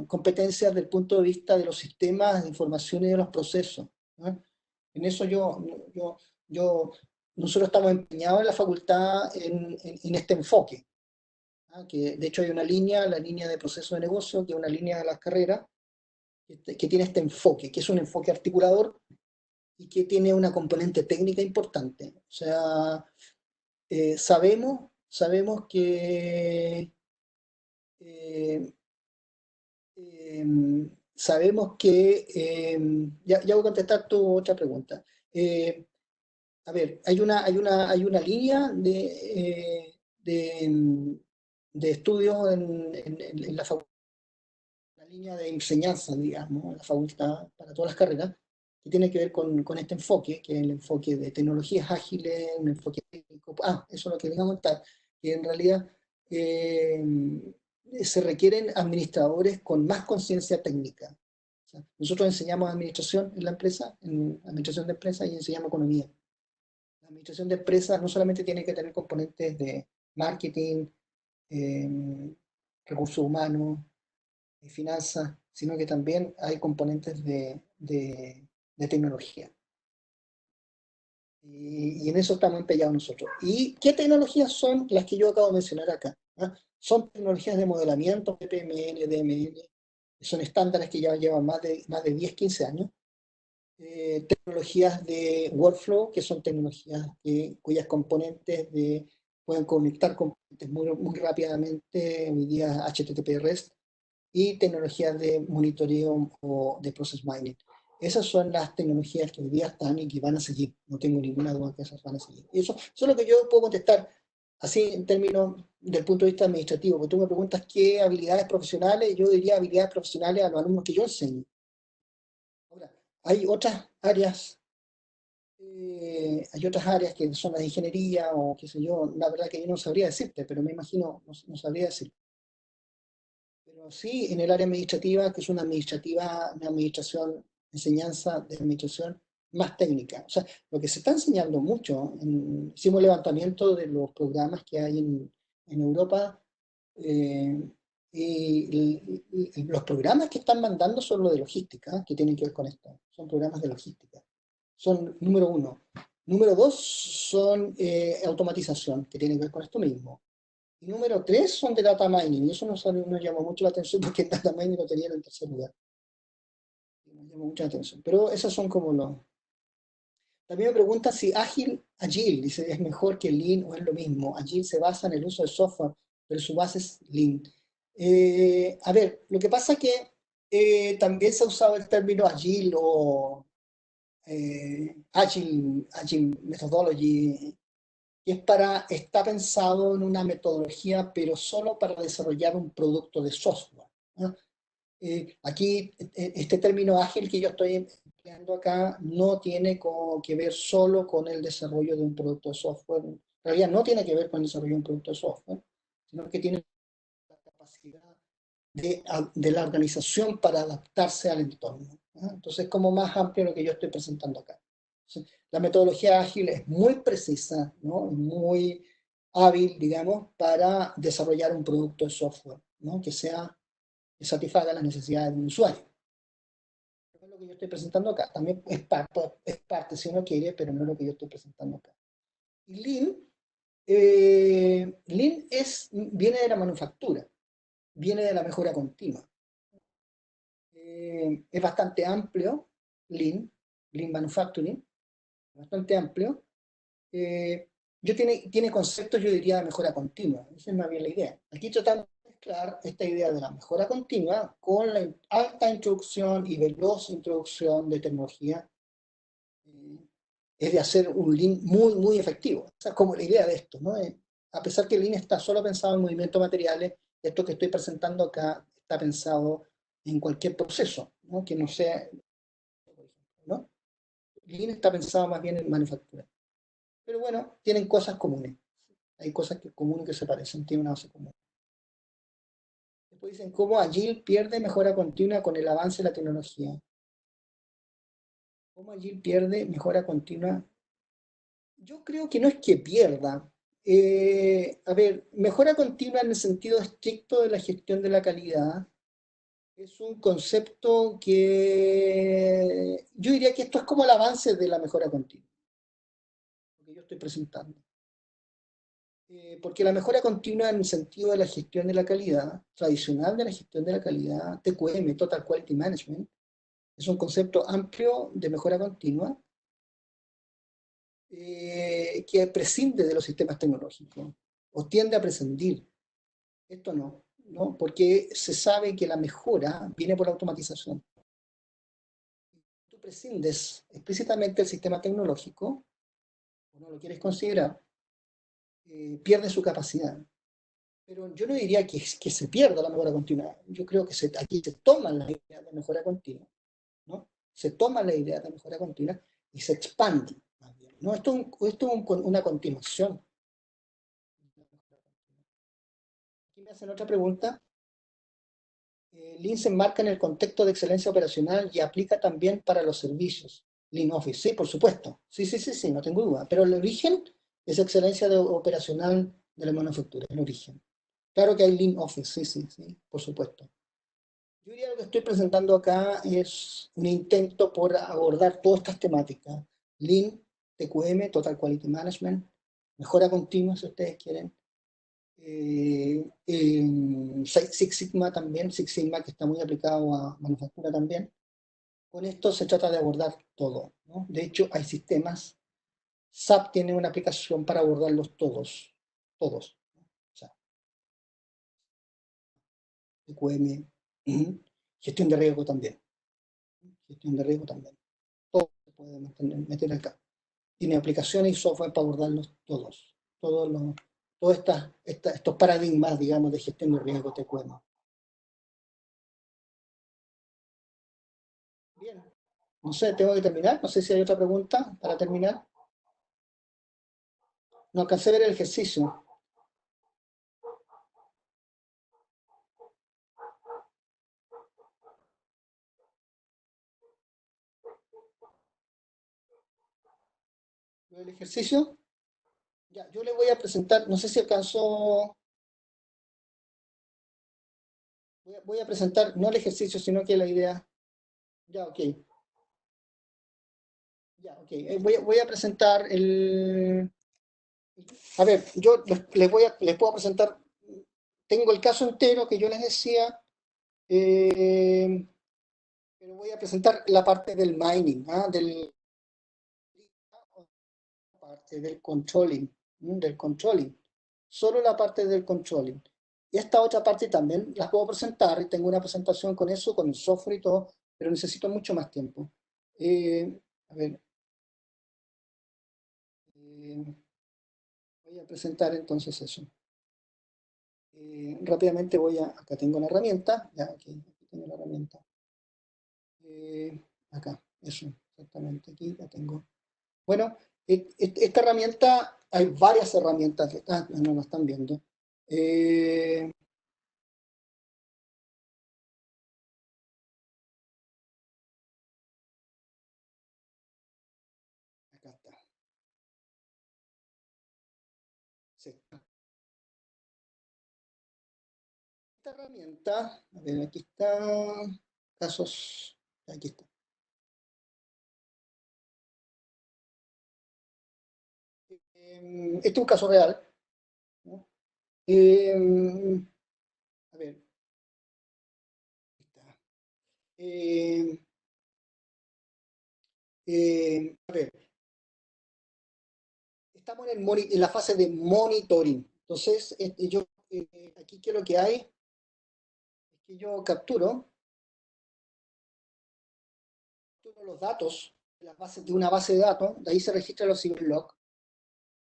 competencias del punto de vista de los sistemas de información y de los procesos, ¿no? En eso yo, nosotros estamos empeñados en la facultad en este enfoque, ¿ah? Que de hecho hay una línea, la línea de proceso de negocio, que es una línea de las carreras, que tiene este enfoque, que es un enfoque articulador y que tiene una componente técnica importante. O sea, sabemos que sabemos que ya voy a contestar tu otra pregunta. A ver, hay una línea de estudios en la facultad, la línea de enseñanza, digamos, en la facultad para todas las carreras, que tiene que ver con este enfoque, que es el enfoque de tecnologías ágiles, un enfoque técnico. Eso es lo que quería contar, que en realidad eh, se requieren administradores con más conciencia técnica. O sea, nosotros enseñamos administración en la empresa, en administración de empresas, y enseñamos economía. La administración de empresas no solamente tiene que tener componentes de marketing, eh, recursos humanos, finanzas, sino que también hay componentes de tecnología. Y en eso estamos empeñados nosotros. ¿Y qué tecnologías son las que yo acabo de mencionar acá? ¿Ah? Son tecnologías de modelamiento, PPML, DML, que son estándares que ya llevan más de 10, 15 años. Tecnologías de workflow, que son tecnologías cuyas componentes pueden conectar componentes muy rápidamente, hoy día HTTP REST, y tecnologías de monitoreo o de process mining. Esas son las tecnologías que hoy día están y que van a seguir. No tengo ninguna duda que esas van a seguir. Y eso es lo que yo puedo contestar así en términos del punto de vista administrativo. Porque tú me preguntas qué habilidades profesionales, yo diría habilidades profesionales a los alumnos que yo enseño. Ahora, hay otras áreas que son las de ingeniería o qué sé yo, la verdad que yo no sabría decirte, pero me imagino, no sabría decir. Pero sí, en el área administrativa, que es una administración, enseñanza de administración más técnica. O sea, lo que se está enseñando mucho, hicimos levantamiento de los programas que hay en Europa, eh, y los programas que están mandando son los de logística, que tienen que ver con esto. Son programas de logística. Son número uno. Número dos son automatización, que tienen que ver con esto mismo. Y número tres son de data mining, y eso nos llamó mucho la atención porque el data mining lo tenía en el tercer lugar. Nos llamó mucha atención. Pero esos son como los... También me preguntan si Agile, dice, es mejor que Lean o es lo mismo. Agile se basa en el uso de software, pero su base es Lean. A ver, lo que pasa es que también se ha usado el término Agile o Agile Methodology, que está pensado en una metodología, pero solo para desarrollar un producto de software, ¿no? Aquí, este término ágil que yo estoy empleando acá no tiene que ver solo con el desarrollo de un producto de software. En realidad no tiene que ver con el desarrollo de un producto de software, sino que tiene la capacidad de la organización para adaptarse al entorno, ¿no? Entonces es como más amplio lo que yo estoy presentando acá. La metodología ágil es muy precisa, ¿no? Muy hábil, digamos, para desarrollar un producto de software, ¿no? Que satisfaga las necesidades de un usuario. Eso es lo que yo estoy presentando acá. También es parte si uno quiere, pero no es lo que yo estoy presentando acá. Y Lean viene de la manufactura, viene de la mejora continua. Es bastante amplio, Lean Manufacturing, bastante amplio. Tiene conceptos, yo diría, de mejora continua. Esa es más bien la idea. Aquí tratamos de mezclar esta idea de la mejora continua con la alta introducción y veloz introducción de tecnología. Es de hacer un Lean muy, muy efectivo. Esa es como la idea de esto, ¿no? A pesar que el Lean está solo pensado en movimientos materiales, esto que estoy presentando acá está pensado en cualquier proceso, ¿no? Que no sea, ¿no? Lean está pensado más bien en manufactura. Pero bueno, tienen cosas comunes. Hay cosas comunes que se parecen, tienen una base común. Después dicen cómo Agile pierde mejora continua con el avance de la tecnología. ¿Cómo Agile pierde mejora continua? Yo creo que no es que pierda. A ver, mejora continua en el sentido estricto de la gestión de la calidad es un concepto que yo diría que esto es como el avance de la mejora continua, lo que yo estoy presentando. Porque la mejora continua en el sentido de la gestión de la calidad, tradicional de la gestión de la calidad, TQM, Total Quality Management, es un concepto amplio de mejora continua que prescinde de los sistemas tecnológicos o tiende a prescindir. Esto no, porque se sabe que la mejora viene por la automatización. Tú prescindes explícitamente el sistema tecnológico, o no lo quieres considerar, pierde su capacidad. Pero yo no diría que se pierda la mejora continua. Yo creo que aquí se toman las ideas de mejora continua, ¿no? Se toman las ideas de mejora continua y se expanden, más bien, ¿no? Esto es una continuación. Aquí me hacen otra pregunta. Lean se enmarca en el contexto de excelencia operacional y aplica también para los servicios. Lean Office, sí, por supuesto. Sí, no tengo duda. Pero el origen es excelencia operacional de la manufactura, el origen. Claro que hay Lean Office, sí, por supuesto. Yo diría lo que estoy presentando acá es un intento por abordar todas estas temáticas. Lean TQM, Total Quality Management, mejora continua si ustedes quieren. Six Sigma también, Six Sigma que está muy aplicado a manufactura también. Con esto se trata de abordar todo, ¿no? De hecho, hay sistemas. SAP tiene una aplicación para abordarlos todos. O sea, TQM, gestión de riesgo también. Gestión de riesgo también. Todo se puede meter acá. Tiene aplicaciones y software para abordarlos todos. Todos estos paradigmas, digamos, de gestión de riesgo TQM. Bien. No sé, tengo que terminar. No sé si hay otra pregunta para terminar. No alcancé a ver el ejercicio. ¿El ejercicio? Ya, yo le voy a presentar, no sé si alcanzó. Voy a presentar, no el ejercicio, sino que la idea. Ya, ok. Ya, ok. Voy a presentar el. A ver, yo les puedo presentar. Tengo el caso entero que yo les decía. Pero voy a presentar la parte del mining, parte del controlling, solo la parte del controlling. Y esta otra parte también la puedo presentar, y tengo una presentación con eso, con el software y todo, pero necesito mucho más tiempo. A ver. Voy a presentar entonces eso. Rápidamente acá tengo la herramienta, ya, aquí tengo la herramienta. Acá, eso, exactamente, aquí la tengo. Bueno, esta herramienta, hay varias herramientas, no la están viendo. Acá está. Sí. Esta herramienta, a ver, aquí está, casos, aquí está. Este es un caso real, ¿no? A ver, está. A ver, estamos en la fase de monitoring. Entonces, yo aquí que lo que hay es que yo capturo los datos de una base de datos, de ahí se registran los cyberlogs,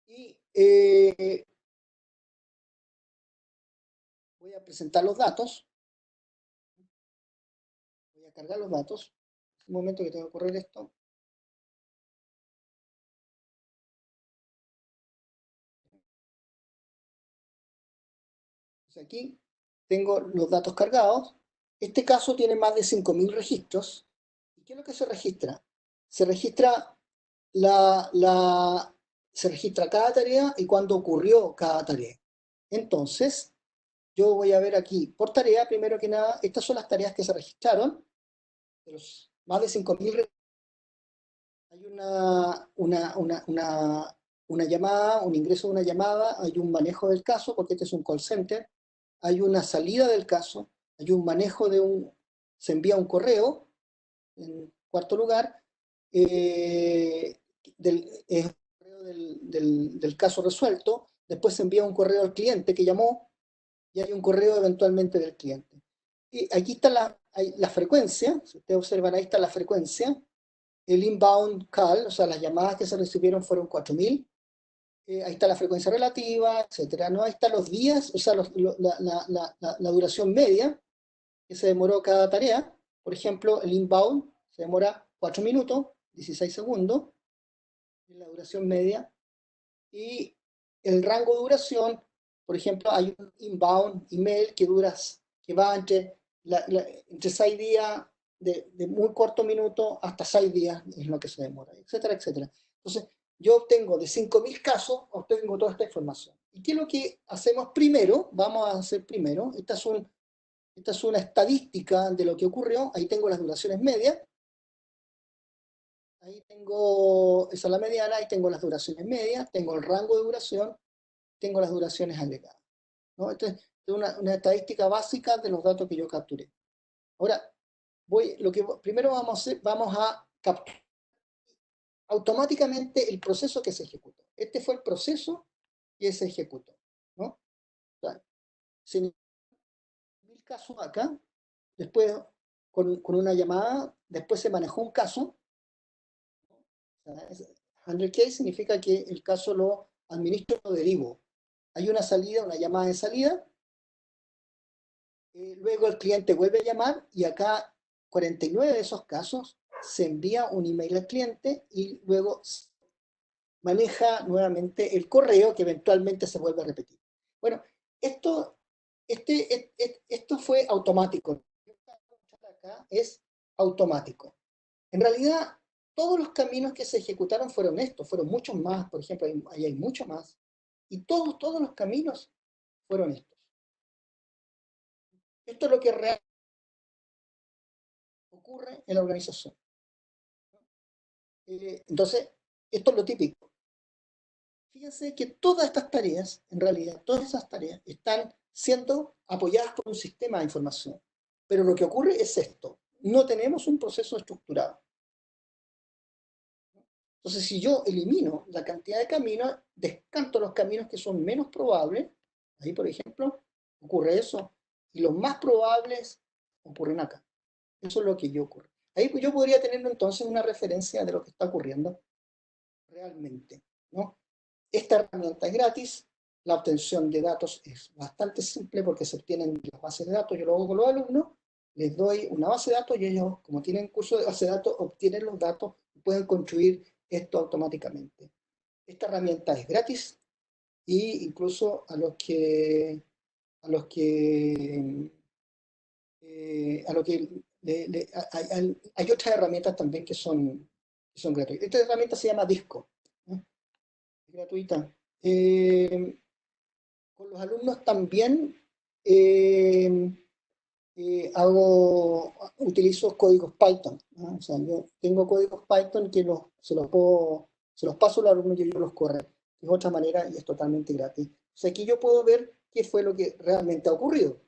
y voy a presentar los datos, voy a cargar los datos. Un momento que tengo que correr esto. Entonces aquí tengo los datos cargados. Este caso tiene más de 5.000 registros. ¿Y qué es lo que se registra? Se registra se registra cada tarea y cuándo ocurrió cada tarea. Entonces, yo voy a ver aquí por tarea, primero que nada, estas son las tareas que se registraron, de los más de 5.000. Hay una llamada, un ingreso de una llamada, hay un manejo del caso, porque este es un call center, hay una salida del caso, hay un manejo se envía un correo, en cuarto lugar, del caso resuelto, después se envía un correo al cliente que llamó, y hay un correo eventualmente del cliente. Y aquí está la frecuencia, si ustedes observan, ahí está la frecuencia, el inbound call, o sea, las llamadas que se recibieron fueron 4.000, ahí está la frecuencia relativa, etcétera, ¿no? Ahí están los días, o sea, la duración media que se demoró cada tarea. Por ejemplo, el inbound se demora 4 minutos, 16 segundos, en la duración media, y el rango de duración, por ejemplo, hay un inbound email que va entre 6 días de muy corto minuto hasta 6 días, es lo que se demora, etcétera, etcétera. Entonces, yo obtengo de 5.000 casos, obtengo toda esta información. ¿Y qué es lo que hacemos primero? Vamos a hacer primero, esta es una estadística de lo que ocurrió, ahí tengo las duraciones medias, ahí tengo, esa es la mediana, ahí tengo las duraciones medias, tengo el rango de duración, tengo las duraciones agregadas, ¿no? Entonces, es una estadística básica de los datos que yo capturé. Ahora, primero vamos a hacer, vamos a capturar automáticamente el proceso que se ejecutó. Este fue el proceso que se ejecutó, ¿no? O sea, se iniciaron 1000 casos acá, después con una llamada, después se manejó un caso. O sea, 100K significa que el caso lo administro o lo derivo. Hay una salida, una llamada de salida, luego el cliente vuelve a llamar y acá 49 de esos casos se envía un email al cliente y luego maneja nuevamente el correo que eventualmente se vuelve a repetir. Bueno, esto fue automático. Acá es automático. En realidad, todos los caminos que se ejecutaron fueron estos, fueron muchos más, por ejemplo, ahí hay mucho más. Y todos los caminos fueron estos. Esto es lo que realmente ocurre en la organización. Entonces, esto es lo típico. Fíjense que todas estas tareas, en realidad, todas esas tareas están siendo apoyadas por un sistema de información. Pero lo que ocurre es esto. No tenemos un proceso estructurado. Entonces, si yo elimino la cantidad de caminos, descanto los caminos que son menos probables, ahí, por ejemplo, ocurre eso, y los más probables ocurren acá. Eso es lo que yo ocurre. Ahí yo podría tener entonces una referencia de lo que está ocurriendo realmente, ¿no? Esta herramienta es gratis, la obtención de datos es bastante simple porque se obtienen de las bases de datos, yo lo hago con los alumnos, les doy una base de datos y ellos, como tienen curso de base de datos, obtienen los datos y pueden construir esto automáticamente. Esta herramienta es gratis y incluso a los que hay otras herramientas también que son gratuitas. Esta herramienta se llama Disco, ¿no? Es gratuita. Con los alumnos también eh, utilizo códigos Python, ¿no? O sea, yo tengo códigos Python que se los paso a los alumnos y ellos los corren. Es otra manera y es totalmente gratis. O sea, aquí yo puedo ver qué fue lo que realmente ha ocurrido.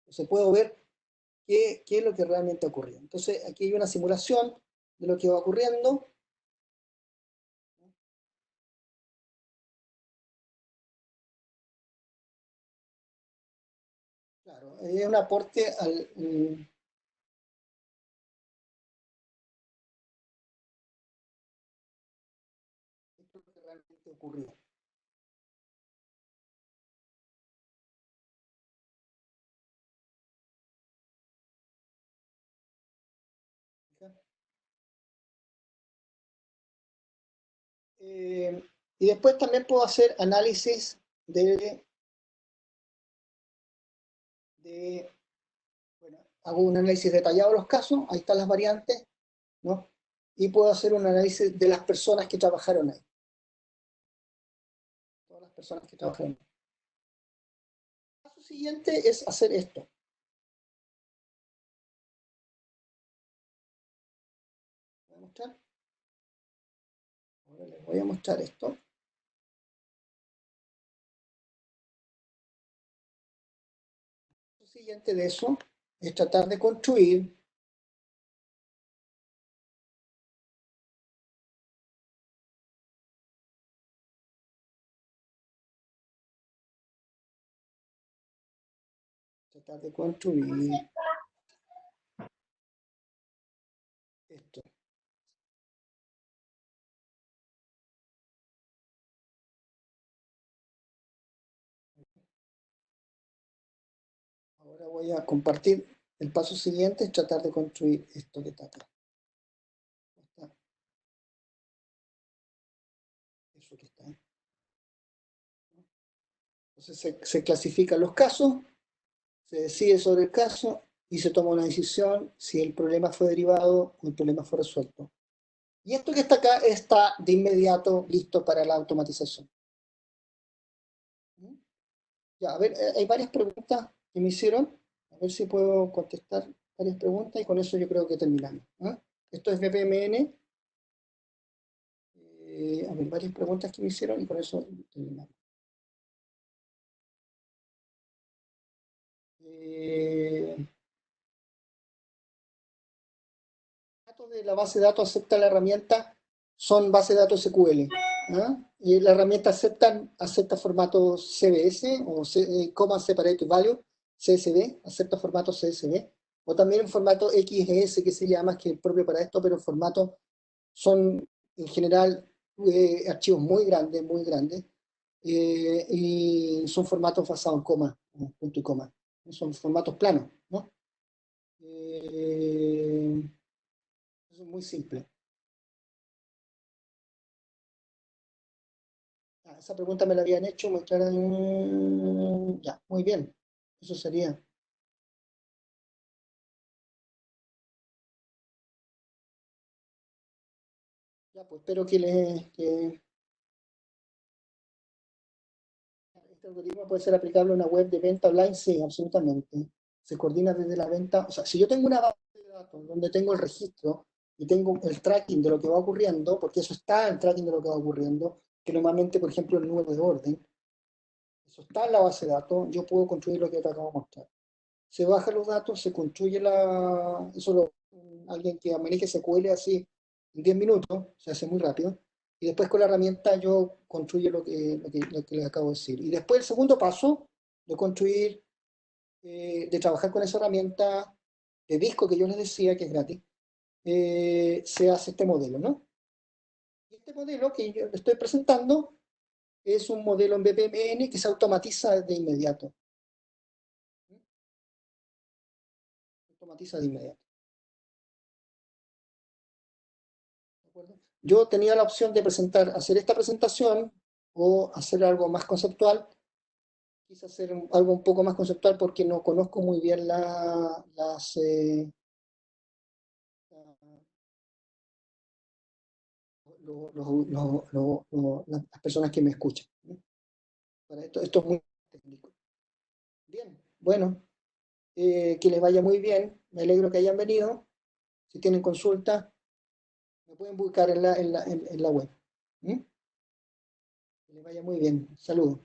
O sea, puedo ver qué es lo que realmente ha ocurrido. Entonces, aquí hay una simulación de lo que va ocurriendo. Claro, es un aporte al... esto es lo que realmente ocurrió. Y después también puedo hacer análisis bueno, hago un análisis detallado de los casos, ahí están las variantes, ¿no? Y puedo hacer un análisis de las personas que trabajaron ahí. Todas las personas que trabajaron ahí. El paso siguiente es hacer esto. ¿Voy a mostrar? Ahora les voy a mostrar esto. El paso siguiente de eso es tratar de construir esto. Ahora voy a compartir. El paso siguiente es tratar de construir esto que está acá. Eso que está ahí. Entonces se clasifican los casos, se decide sobre el caso y se toma una decisión si el problema fue derivado o el problema fue resuelto. Y esto que está acá está de inmediato listo para la automatización. Ya, a ver, hay varias preguntas que me hicieron. A ver si puedo contestar varias preguntas y con eso yo creo que terminamos, ¿eh? Esto es BPMN. A ver, varias preguntas que me hicieron y con eso terminamos. Datos de la base de datos acepta la herramienta, son base de datos SQL. ¿Ah? Y la herramienta acepta formatos CSV o Comma Separated Value, CSV, acepta formatos CSV, o también en formato XGS, que se llama, que es propio para esto, pero formatos son en general archivos muy grandes, y son formatos basados en coma, punto y coma. Son formatos planos, ¿no? Eso es muy simple. Esa pregunta me la habían hecho muy clara. Ya, muy bien. Eso sería. Ya, pues espero que este algoritmo puede ser aplicable a una web de venta online. Sí, absolutamente. Se coordina desde la venta. O sea, si yo tengo una base de datos donde tengo el registro y tengo el tracking de lo que va ocurriendo, porque eso está el tracking de lo que va ocurriendo, que normalmente, por ejemplo, el número de orden, eso está en la base de datos, yo puedo construir lo que te acabo de mostrar. Se bajan los datos, se construye alguien que maneje SQL así en 10 minutos, se hace muy rápido, y después con la herramienta yo construyo lo que les acabo de decir. Y después el segundo paso de construir, de trabajar con esa herramienta de disco que yo les decía, que es gratis, se hace este modelo, ¿no? Y este modelo que yo les estoy presentando es un modelo en BPMN que se automatiza de inmediato. Automatiza de inmediato. ¿De acuerdo? Yo tenía la opción de hacer esta presentación o hacer algo más conceptual. Quise hacer algo un poco más conceptual porque no conozco muy bien las las personas que me escuchan, ¿no? Para esto es muy técnico. Bien, bueno, que les vaya muy bien. Me alegro que hayan venido. Si tienen consultas, me pueden buscar en la web. ¿Mm? Que les vaya muy bien. Saludos.